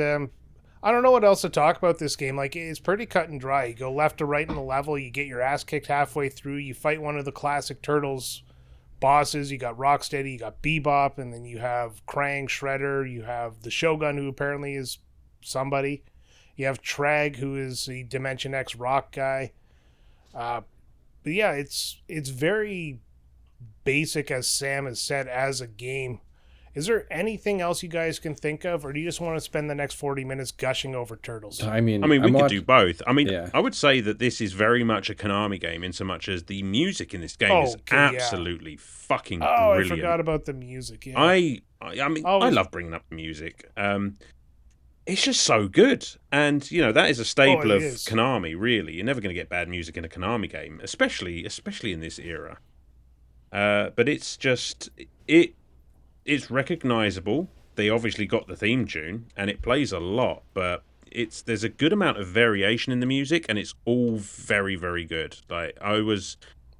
I don't know what else to talk about this game. Like, it's pretty cut and dry. You go left to right in the level, you get your ass kicked halfway through, you fight one of the classic Turtles bosses. You got Rocksteady, you got Bebop, and then you have Krang, Shredder, you have the Shogun, who apparently is somebody. You have Trag, who is the Dimension X rock guy. But yeah, it's very basic, as Sam has said, as a game. Is there anything else you guys can think of, or do you just want to spend the next 40 minutes gushing over Turtles? I mean, we could do both. I mean, I would say that this is very much a Konami game in so much as the music in this game is absolutely fucking brilliant. I forgot about the music. Yeah. I mean, I love bringing up the music. It's just so good. And, you know, that is a staple of Konami, really. You're never going to get bad music in a Konami game, especially in this era. But it's just... It's recognizable. They obviously got the theme tune, and it plays a lot, but there's a good amount of variation in the music, and it's all very, very good. Like, I was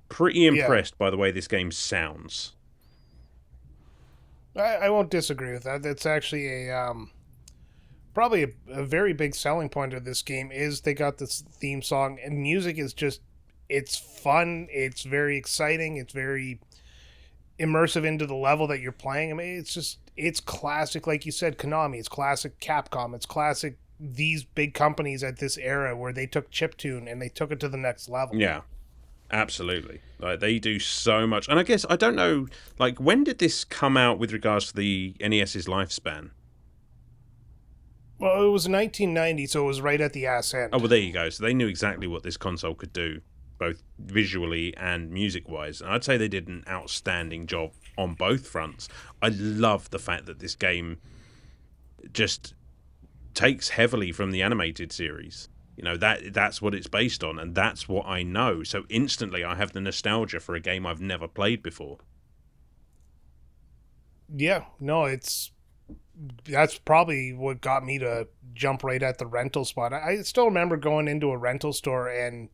pretty impressed by the way this game sounds. I won't disagree with that. That's actually probably a very big selling point of this game is they got this theme song, and music is just, it's fun, it's very exciting, it's very immersive into the level that you're playing. I mean, it's classic, like you said, Konami. It's classic Capcom. It's classic these big companies at this era where they took chiptune and they took it to the next level. Yeah, absolutely. Like, they do so much. And I guess, I don't know, like, when did this come out with regards to the NES's lifespan? Well, it was 1990, so it was right at the ass end. Oh, well, there you go. So they knew exactly what this console could do, both visually and music-wise. And I'd say they did an outstanding job on both fronts. I love the fact that this game just takes heavily from the animated series. You know, that's what it's based on, and that's what I know. So instantly I have the nostalgia for a game I've never played before. Yeah, no, that's probably what got me to jump right at the rental spot. I still remember going into a rental store, and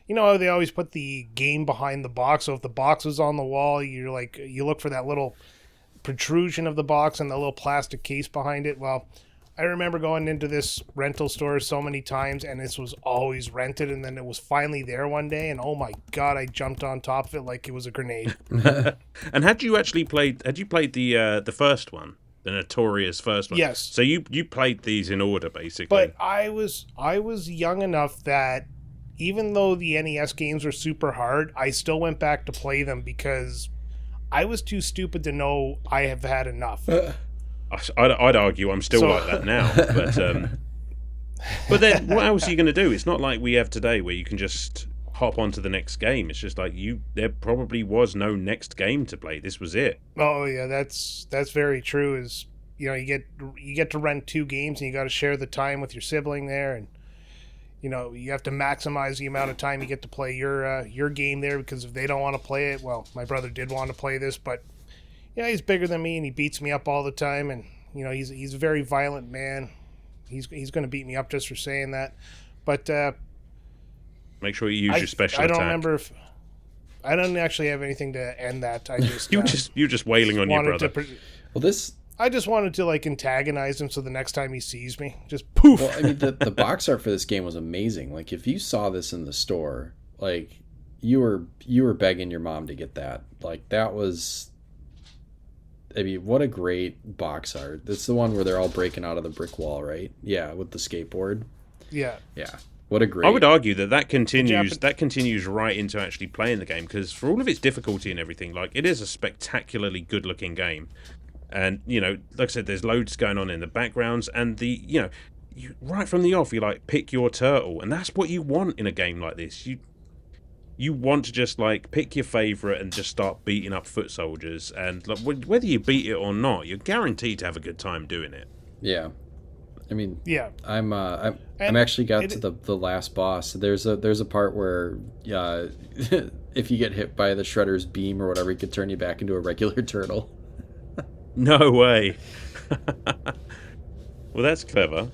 you know how they always put the game behind the box. So if the box was on the wall, you look for that little protrusion of the box and the little plastic case behind it. Well, I remember going into this rental store so many times, and this was always rented, and then it was finally there one day, and oh my god, I jumped on top of it like it was a grenade. And had you played the first one? The notorious first one. Yes. So you played these in order, basically. But I was young enough that even though the NES games were super hard, I still went back to play them because I was too stupid to know I have had enough. I'd argue I'm still like that now. But then what else are you going to do? It's not like we have today where you can just hop onto the next game. It's just like there probably was no next game to play. This was it. Oh yeah, that's very true. Is, you know, you get to rent two games and you got to share the time with your sibling there, and you know, you have to maximize the amount of time you get to play your game there, because if they don't want to play it, well, my brother did want to play this, but you know, he's bigger than me and he beats me up all the time, and you know, he's a very violent man. He's going to beat me up just for saying that. But make sure you use your special attack. I don't remember if I don't actually have anything to end that. I just you're just wailing on your brother. Well, this. I just wanted to like antagonize him so the next time he sees me, just poof. Well, I mean, the box art for this game was amazing. Like, if you saw this in the store, like, you were begging your mom to get that. Like, that was. I mean, what a great box art. It's the one where they're all breaking out of the brick wall, right? Yeah, with the skateboard. Yeah. Yeah. What a great. I would argue that continues right into actually playing the game, because for all of its difficulty and everything, like, it is a spectacularly good looking game. And, you know, like I said, there's loads going on in the backgrounds, and you right from the off, you like pick your turtle, and that's what you want in a game like this. You want to just like pick your favorite and just start beating up foot soldiers, and like, whether you beat it or not, you're guaranteed to have a good time doing it. Yeah, I mean, yeah, I'm actually got to the last boss. There's a part where if you get hit by the shredder's beam or whatever, he could turn you back into a regular turtle. No way. Well, that's clever.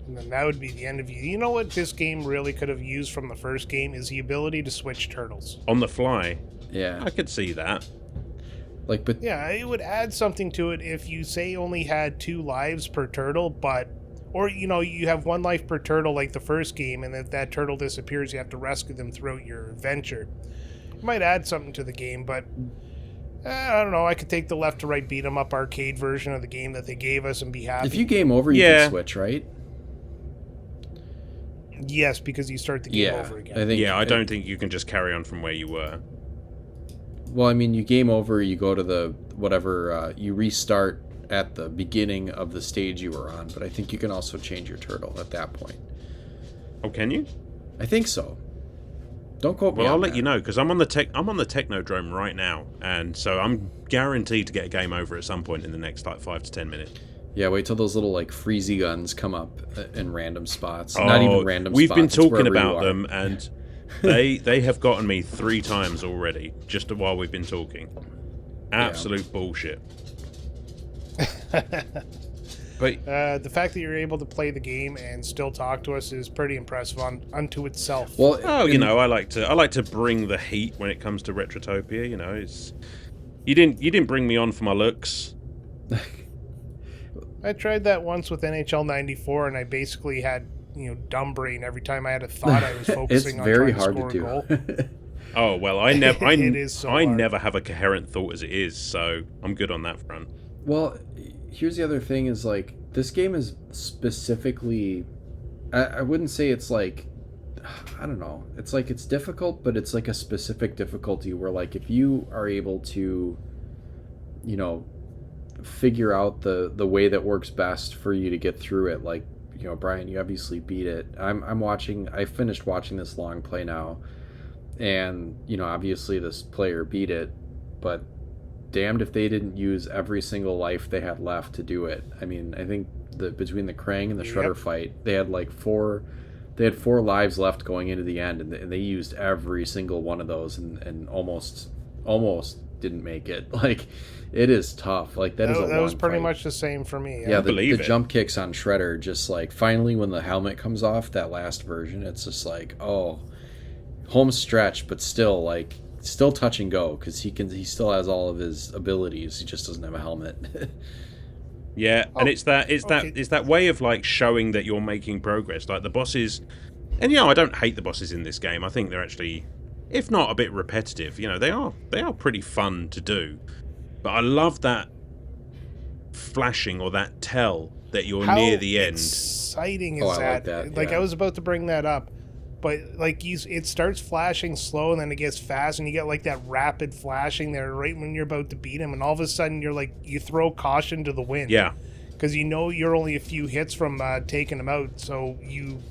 And then that would be the end of you. You know what this game really could have used from the first game is the ability to switch turtles. On the fly. Yeah. I could see that. Like, but yeah, it would add something to it if you say only had 2 lives per turtle, or you know, you have 1 life per turtle like the first game, and if that turtle disappears, you have to rescue them throughout your adventure. It might add something to the game, but I don't know. I could take the left to right beat 'em up arcade version of the game that they gave us and be happy. If you game over, you can switch, right? Yes, because you start the game over again. I don't think you can just carry on from where you were. Well, I mean, you game over, you go to the whatever, you restart at the beginning of the stage you were on, but I think you can also change your turtle at that point. Oh, can you? I think so. Don't quote me. Well, I'll let you know, because I'm on the Technodrome right now, and so I'm guaranteed to get a game over at some point in the next like 5 to 10 minutes. Yeah, wait till those little like freezy guns come up in random spots. Oh, not even random we've spots. We've been talking about them, and they have gotten me 3 times already, just while we've been talking. Absolute bullshit. But the fact that you're able to play the game and still talk to us is pretty impressive unto itself. Well, you know, I like to bring the heat when it comes to Retrotopia. You know, you didn't bring me on for my looks. I tried that once with NHL 94, and I basically had dumb brain every time I had a thought. I was focusing on trying to score a goal. Oh well, I never hard. never have a coherent thought as it is, so I'm good on that front. Well, here's the other thing: is like this game is specifically. I wouldn't say it's like, I don't know. It's like it's difficult, but it's like a specific difficulty where like if you are able to, figure out the way that works best for you to get through it. Like, Brian, you obviously beat it. I finished watching this long play now, and obviously this player beat it, but damned if they didn't use every single life they had left to do it. I mean, I think between the Krang and the Shredder fight, they had like 4 lives left going into the end, and they used every single one of those and almost didn't make it. Like, it is tough. Like, that was pretty fight. much the same for me. Yeah, the jump kicks on Shredder, just like finally when the helmet comes off, that last version, it's just like, oh, home stretch, but still touch and go, because he still has all of his abilities. He just doesn't have a helmet. Yeah, and it's that way of like showing that you're making progress. Like the bosses, and I don't hate the bosses in this game. I think they're actually, if not a bit repetitive, they are pretty fun to do. But I love that flashing or that tell that you're near the end. Exciting is I that? like that. Like, yeah. I was about to bring that up, but like it starts flashing slow and then it gets fast, and you get like that rapid flashing there right when you're about to beat him, and all of a sudden you're like, you throw caution to the wind. Yeah. Because you're only a few hits from taking him out, so you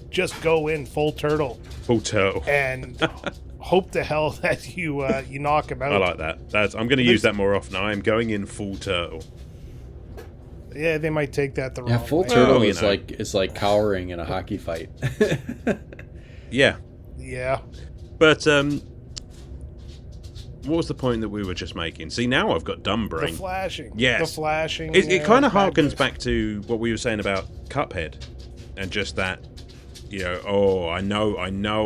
just go in full turtle. Full turtle. And hope to hell that you knock him out. I like that. I'm going to use that more often. I am going in full turtle. Yeah, they might take that the wrong way. Full turtle is like cowering in a hockey fight. Yeah. Yeah. But what was the point that we were just making? See, now I've got dumb brain. The flashing. Yes. The flashing. It kind of harkens back to what we were saying about Cuphead, and just that, You know, oh, I know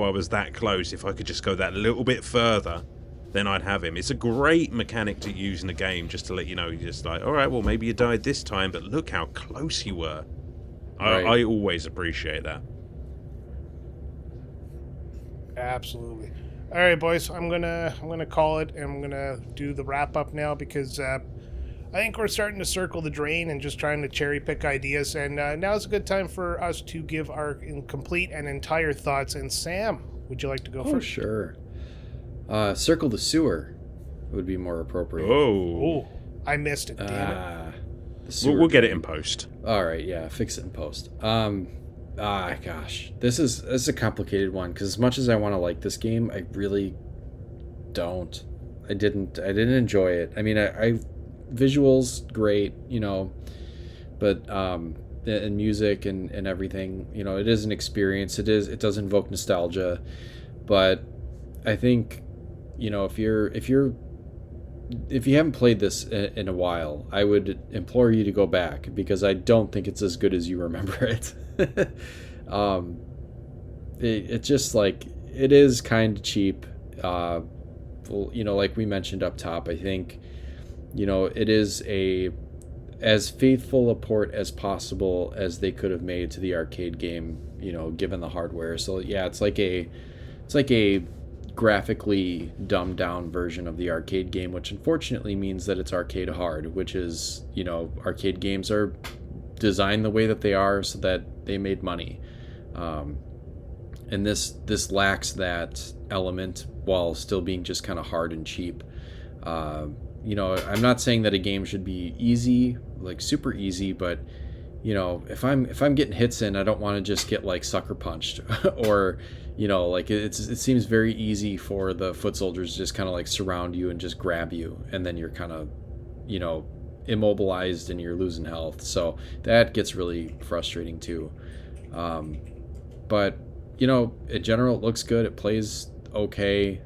I was that close. If I could just go that little bit further, then I'd have him. It's a great mechanic to use in a game, just to let you know, you're just like, all right, well, maybe you died this time, but look how close you were. Right. I always appreciate that. Absolutely. All right, boys. I'm gonna call it, and I'm gonna do the wrap up now because I think we're starting to circle the drain and just trying to cherry pick ideas. And now's a good time for us to give our complete and entire thoughts. And Sam, would you like to go first? Sure. Circle the sewer would be more appropriate. Oh, I missed it. Damn it. We'll get it in post. All right, yeah, fix it in post. Gosh, this is a complicated one because as much as I want to like this game, I really don't. I didn't enjoy it. I mean, I visuals great, you know, but and music and everything, you know, it is an experience. It does invoke nostalgia, but I think, you know, if you haven't played this in a while, I would implore you to go back because I don't think it's as good as you remember it. It's just like, it is kind of cheap. Well, you know, like we mentioned up top, I think, you know, it is as faithful a port as possible as they could have made to the arcade game, you know, given the hardware. So yeah, it's like a graphically dumbed down version of the arcade game, which unfortunately means that it's arcade hard, which is, you know, arcade games are designed the way that they are so that they made money. And this lacks that element while still being just kind of hard and cheap. You know, I'm not saying that a game should be easy, like super easy, but you know, if I'm getting hits in, I don't want to just get like sucker punched or, you know, like it seems very easy for the foot soldiers to just kind of like surround you and just grab you, and then you're kind of, you know, immobilized and you're losing health. So that gets really frustrating too. But you know, in general, it looks good. It plays okay.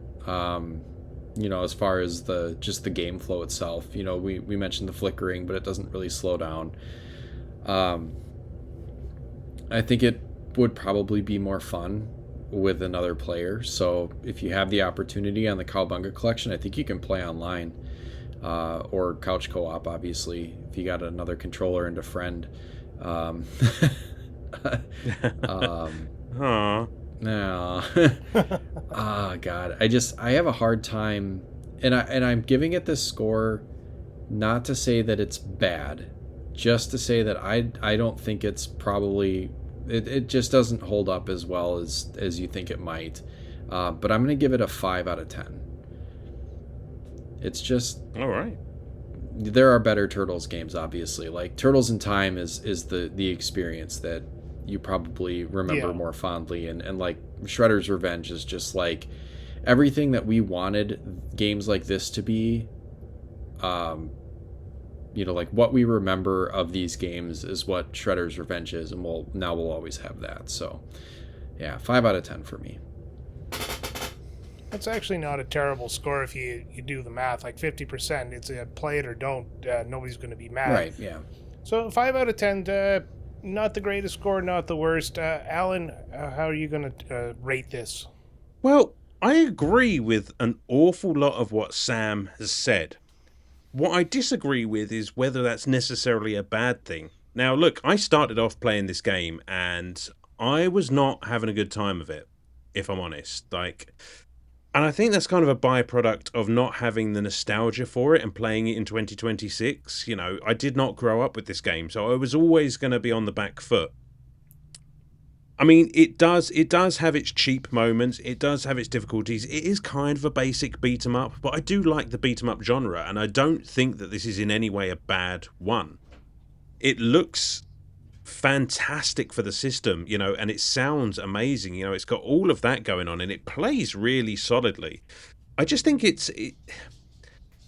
You know, as far as just the game flow itself, you know, we mentioned the flickering, but it doesn't really slow down. I think it would probably be more fun with another player. So if you have the opportunity on the Cowabunga collection, I think you can play online, or couch co-op, obviously, if you got another controller and a friend. No. Oh God, I have a hard time, and I'm giving it this score not to say that it's bad, just to say that I don't think it's probably, it just doesn't hold up as well as you think it might. But I'm gonna give it a 5 out of 10. It's just all right. There are better Turtles games, obviously. Like Turtles in Time is the experience that you probably remember more fondly, and like Shredder's Revenge is just like everything that we wanted games like this to be. You know, like what we remember of these games is what Shredder's Revenge is, and we'll always have that. So yeah, 5 out of 10 for me. That's actually not a terrible score if you do the math. Like 50%, it's a play it or don't. Nobody's going to be mad. Right, yeah. So 5 out of 10, not the greatest score, not the worst. Alan, how are you going to rate this? Well, I agree with an awful lot of what Sam has said. What I disagree with is whether that's necessarily a bad thing. Now, look, I started off playing this game and I was not having a good time of it, if I'm honest. And I think that's kind of a byproduct of not having the nostalgia for it and playing it in 2026. You know, I did not grow up with this game, so I was always going to be on the back foot. I mean, it does have its cheap moments. It does have its difficulties. It is kind of a basic beat 'em up, but I do like the beat 'em up genre, and I don't think that this is in any way a bad one. It looks fantastic for the system, you know, and it sounds amazing. You know, it's got all of that going on, and it plays really solidly. I just think it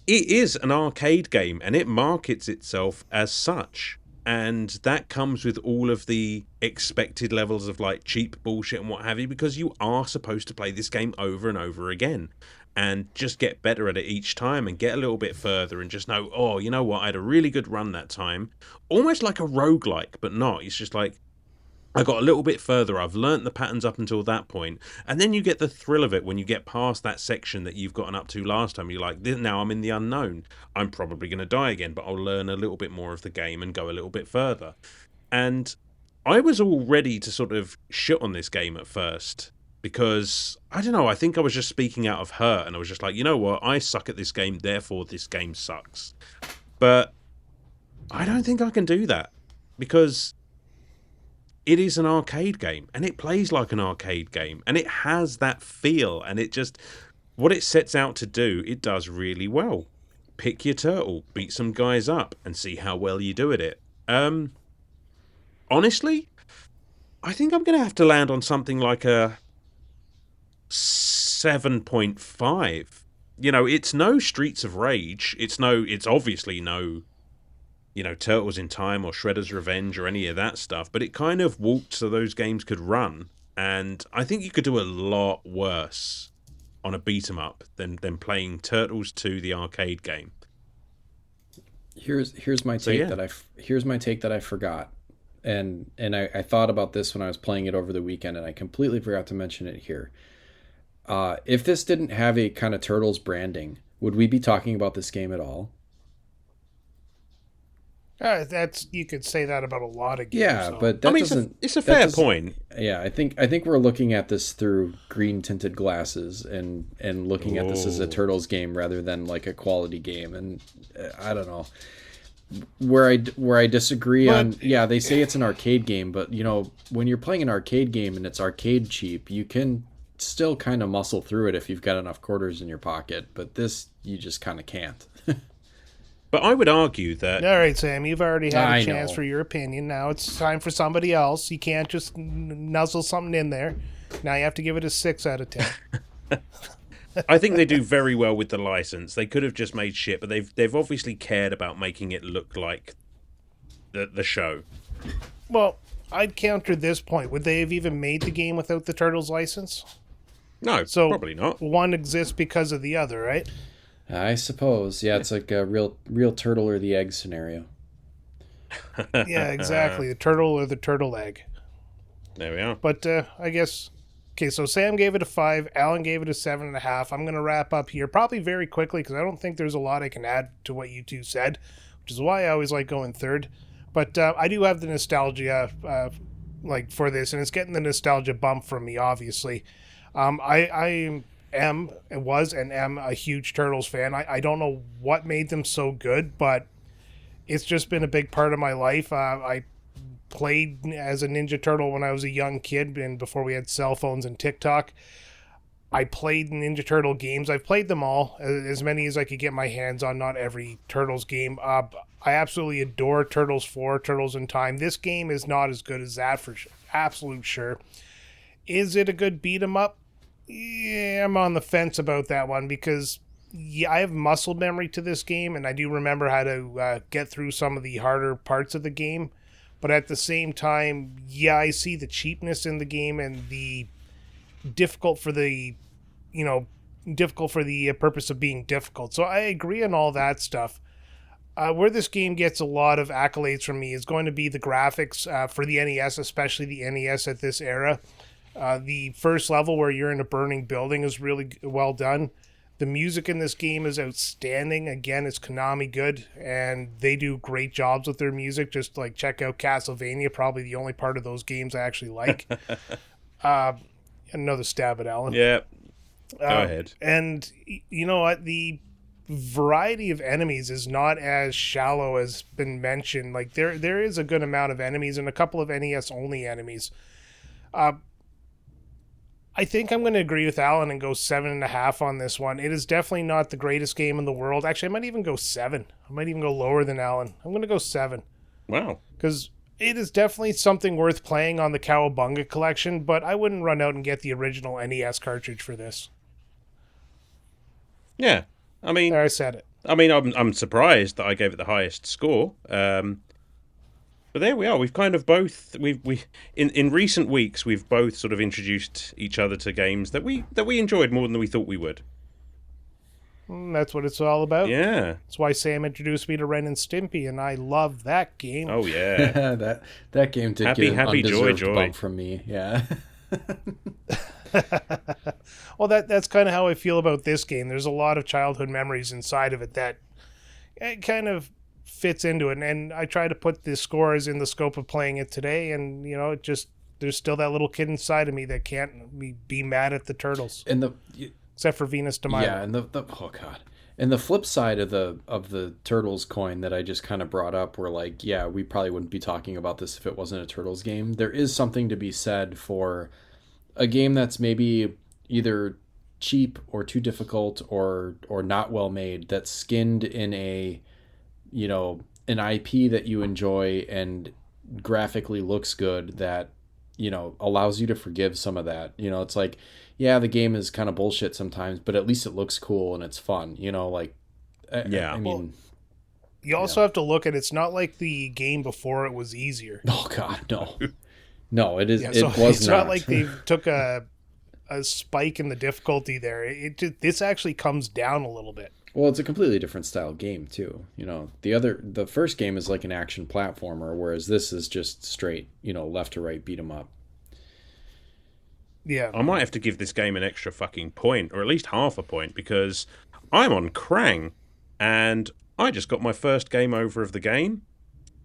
is an arcade game, and it markets itself as such. And that comes with all of the expected levels of like cheap bullshit and what have you, because you are supposed to play this game over and over again and just get better at it each time and get a little bit further and just know, oh, you know what, I had a really good run that time. Almost like a roguelike, but not. It's just like, I got a little bit further. I've learnt the patterns up until that point, and then you get the thrill of it when you get past that section that you've gotten up to last time. You're like, now I'm in the unknown. I'm probably going to die again, but I'll learn a little bit more of the game and go a little bit further. And I was all ready to sort of shit on this game at first because, I don't know, I think I was just speaking out of hurt, and I was just like, you know what, I suck at this game, therefore this game sucks. But I don't think I can do that because it is an arcade game, and it plays like an arcade game, and it has that feel, and it just, what it sets out to do, it does really well. Pick your turtle, beat some guys up, and see how well you do at it. Honestly, I think I'm going to have to land on something like a 7.5. You know, it's no Streets of Rage. It's obviously no, you know, Turtles in Time or Shredder's Revenge or any of that stuff, but it kind of walked so those games could run, and I think you could do a lot worse on a beat-em-up than playing Turtles 2, the arcade game. Here's my take that I forgot, and I thought about this when I was playing it over the weekend, and I completely forgot to mention it here. If this didn't have a kind of Turtles branding, would we be talking about this game at all? You could say that about a lot of games. Yeah, so. but that it's a fair point. Yeah, I think we're looking at this through green tinted glasses and looking at this as a Turtles game rather than like a quality game. And I don't know where I disagree on. Yeah, they say it's an arcade game, but you know, when you're playing an arcade game and it's arcade cheap, you can still kind of muscle through it if you've got enough quarters in your pocket. But this, you just kind of can't. But I would argue that... All right, Sam, you've already had a chance for your opinion. Now it's time for somebody else. You can't just nuzzle something in there. Now you have to give it a 6 out of 10. I think they do very well with the license. They could have just made shit, but they've obviously cared about making it look like the show. Well, I'd counter this point. Would they have even made the game without the Turtles license? No, probably not. One exists because of the other, right? I suppose. Yeah, it's like a real turtle or the egg scenario. Yeah, exactly. The turtle or the turtle egg. There we are. But I guess... Okay, so Sam gave it a 5. Alan gave it a 7.5. I'm going to wrap up here probably very quickly because I don't think there's a lot I can add to what you two said, which is why I always like going third. But I do have the nostalgia for this, and it's getting the nostalgia bump from me, obviously. I am a huge Turtles fan. I don't know what made them so good, but it's just been a big part of my life. I played as a Ninja Turtle when I was a young kid and before we had cell phones and TikTok. I played Ninja Turtle games. I've played them all, as many as I could get my hands on, not every Turtles game. I absolutely adore Turtles 4, Turtles in Time. This game is not as good as that for absolute sure. Is it a good beat 'em up? Yeah, I'm on the fence about that one because I have muscle memory to this game and I do remember how to get through some of the harder parts of the game. But at the same time, yeah, I see the cheapness in the game and the difficult for the purpose of being difficult. So I agree on all that stuff. Where this game gets a lot of accolades from me is going to be the graphics for the NES, especially the NES at this era. The first level where you're in a burning building is really well done. The music in this game is outstanding. Again, it's Konami good, and they do great jobs with their music. Just like check out Castlevania, probably the only part of those games I actually like. Another stab at Alan. Yeah, go ahead. And you know what? The variety of enemies is not as shallow as been mentioned. Like there is a good amount of enemies and a couple of NES only enemies. I think I'm going to agree with Alan and go 7.5 on this one. It is definitely not the greatest game in the world. Actually, I might even go 7. I might even go lower than Alan. I'm going to go 7. Wow. Because it is definitely something worth playing on the Cowabunga collection, but I wouldn't run out and get the original NES cartridge for this. Yeah. I mean... There, I said it. I mean, I'm surprised that I gave it the highest score. But there we are. We've kind of both in recent weeks we've both sort of introduced each other to games that we enjoyed more than we thought we would. That's what it's all about. Yeah. That's why Sam introduced me to Ren and Stimpy, and I love that game. Oh yeah. that game did Happy, get an happy, joy, undeserved joy. bump from me. Yeah. Well, that's kind of how I feel about this game. There's a lot of childhood memories inside of it that it kind of fits into it, and I try to put the scores in the scope of playing it today, and it just there's still that little kid inside of me that can't be mad at the turtles, And except for Venus de Milo. yeah, and the oh god. And the flip side of the Turtles coin that I just kind of brought up were like, yeah, we probably wouldn't be talking about this if it wasn't a Turtles game. There is something to be said for a game that's maybe either cheap or too difficult or not well made, that's skinned in a an IP that you enjoy and graphically looks good, that allows you to forgive some of that. It's like, yeah, the game is kind of bullshit sometimes, but at least it looks cool and it's fun. Yeah. I mean, you also have to look at it's not like the game before it was easier. oh god, no, it is. Yeah, it so was it's not like they took a spike in the difficulty there. This actually comes down a little bit. Well, it's a completely different style game too. The first game is like an action platformer, whereas this is just straight, left to right beat 'em up. Yeah. I might have to give this game an extra fucking point, or at least half a point, because I'm on Krang, and I just got my first game over of the game,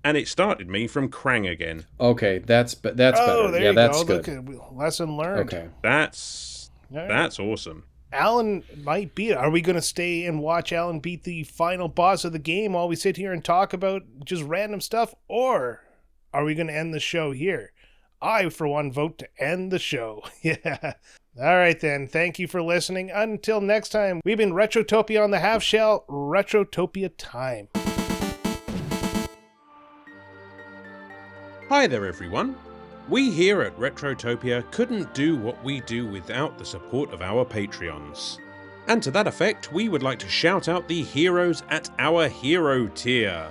and it started me from Krang again. Okay, that's better. There Yeah, you that's go. good. Look at, lesson learned. Okay. That's awesome. Alan might beat it. Are we going to stay and watch Alan beat the final boss of the game while we sit here and talk about just random stuff? Or are we going to end the show here? I, for one, vote to end the show. Yeah. All right, then. Thank you for listening. Until next time, we've been Retrotopia on the Half Shell. Retrotopia time. Hi there, everyone. We here at Retrotopia couldn't do what we do without the support of our Patreons. And to that effect, we would like to shout out the heroes at our hero tier.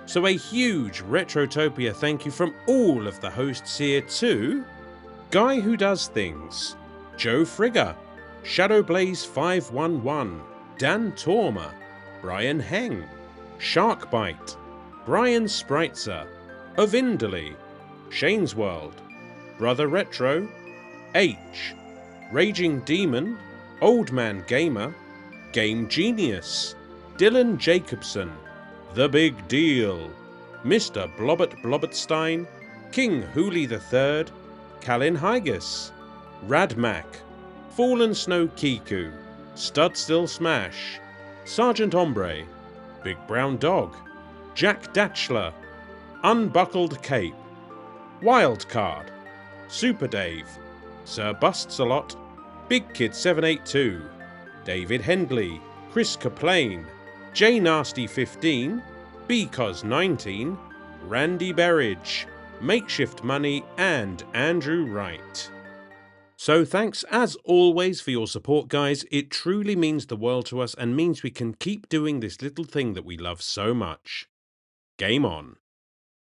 So a huge Retrotopia thank you from all of the hosts here to Guy Who Does Things, Joe Frigger, Shadowblaze511, Dan Torma, Brian Heng, Sharkbite, Brian Spritzer, Ovindley, Shane's World, Brother Retro, H, Raging Demon, Old Man Gamer, Game Genius, Dylan Jacobson, The Big Deal, Mr. Blobbert Blobbertstein, King Hooli III, Calin Higas, Radmac, Fallen Snow Kiku, Stud Still Smash, Sergeant Ombre, Big Brown Dog, Jack Datchler, Unbuckled Cape, Wildcard, Super Dave, Sir Bustsalot, Big Kid 782, David Hendley, Chris Kaplane, J Nasty 15, Because 19, Randy Berridge, Makeshift Money, and Andrew Wright. So thanks as always for your support, guys. It truly means the world to us and means we can keep doing this little thing that we love so much. Game on.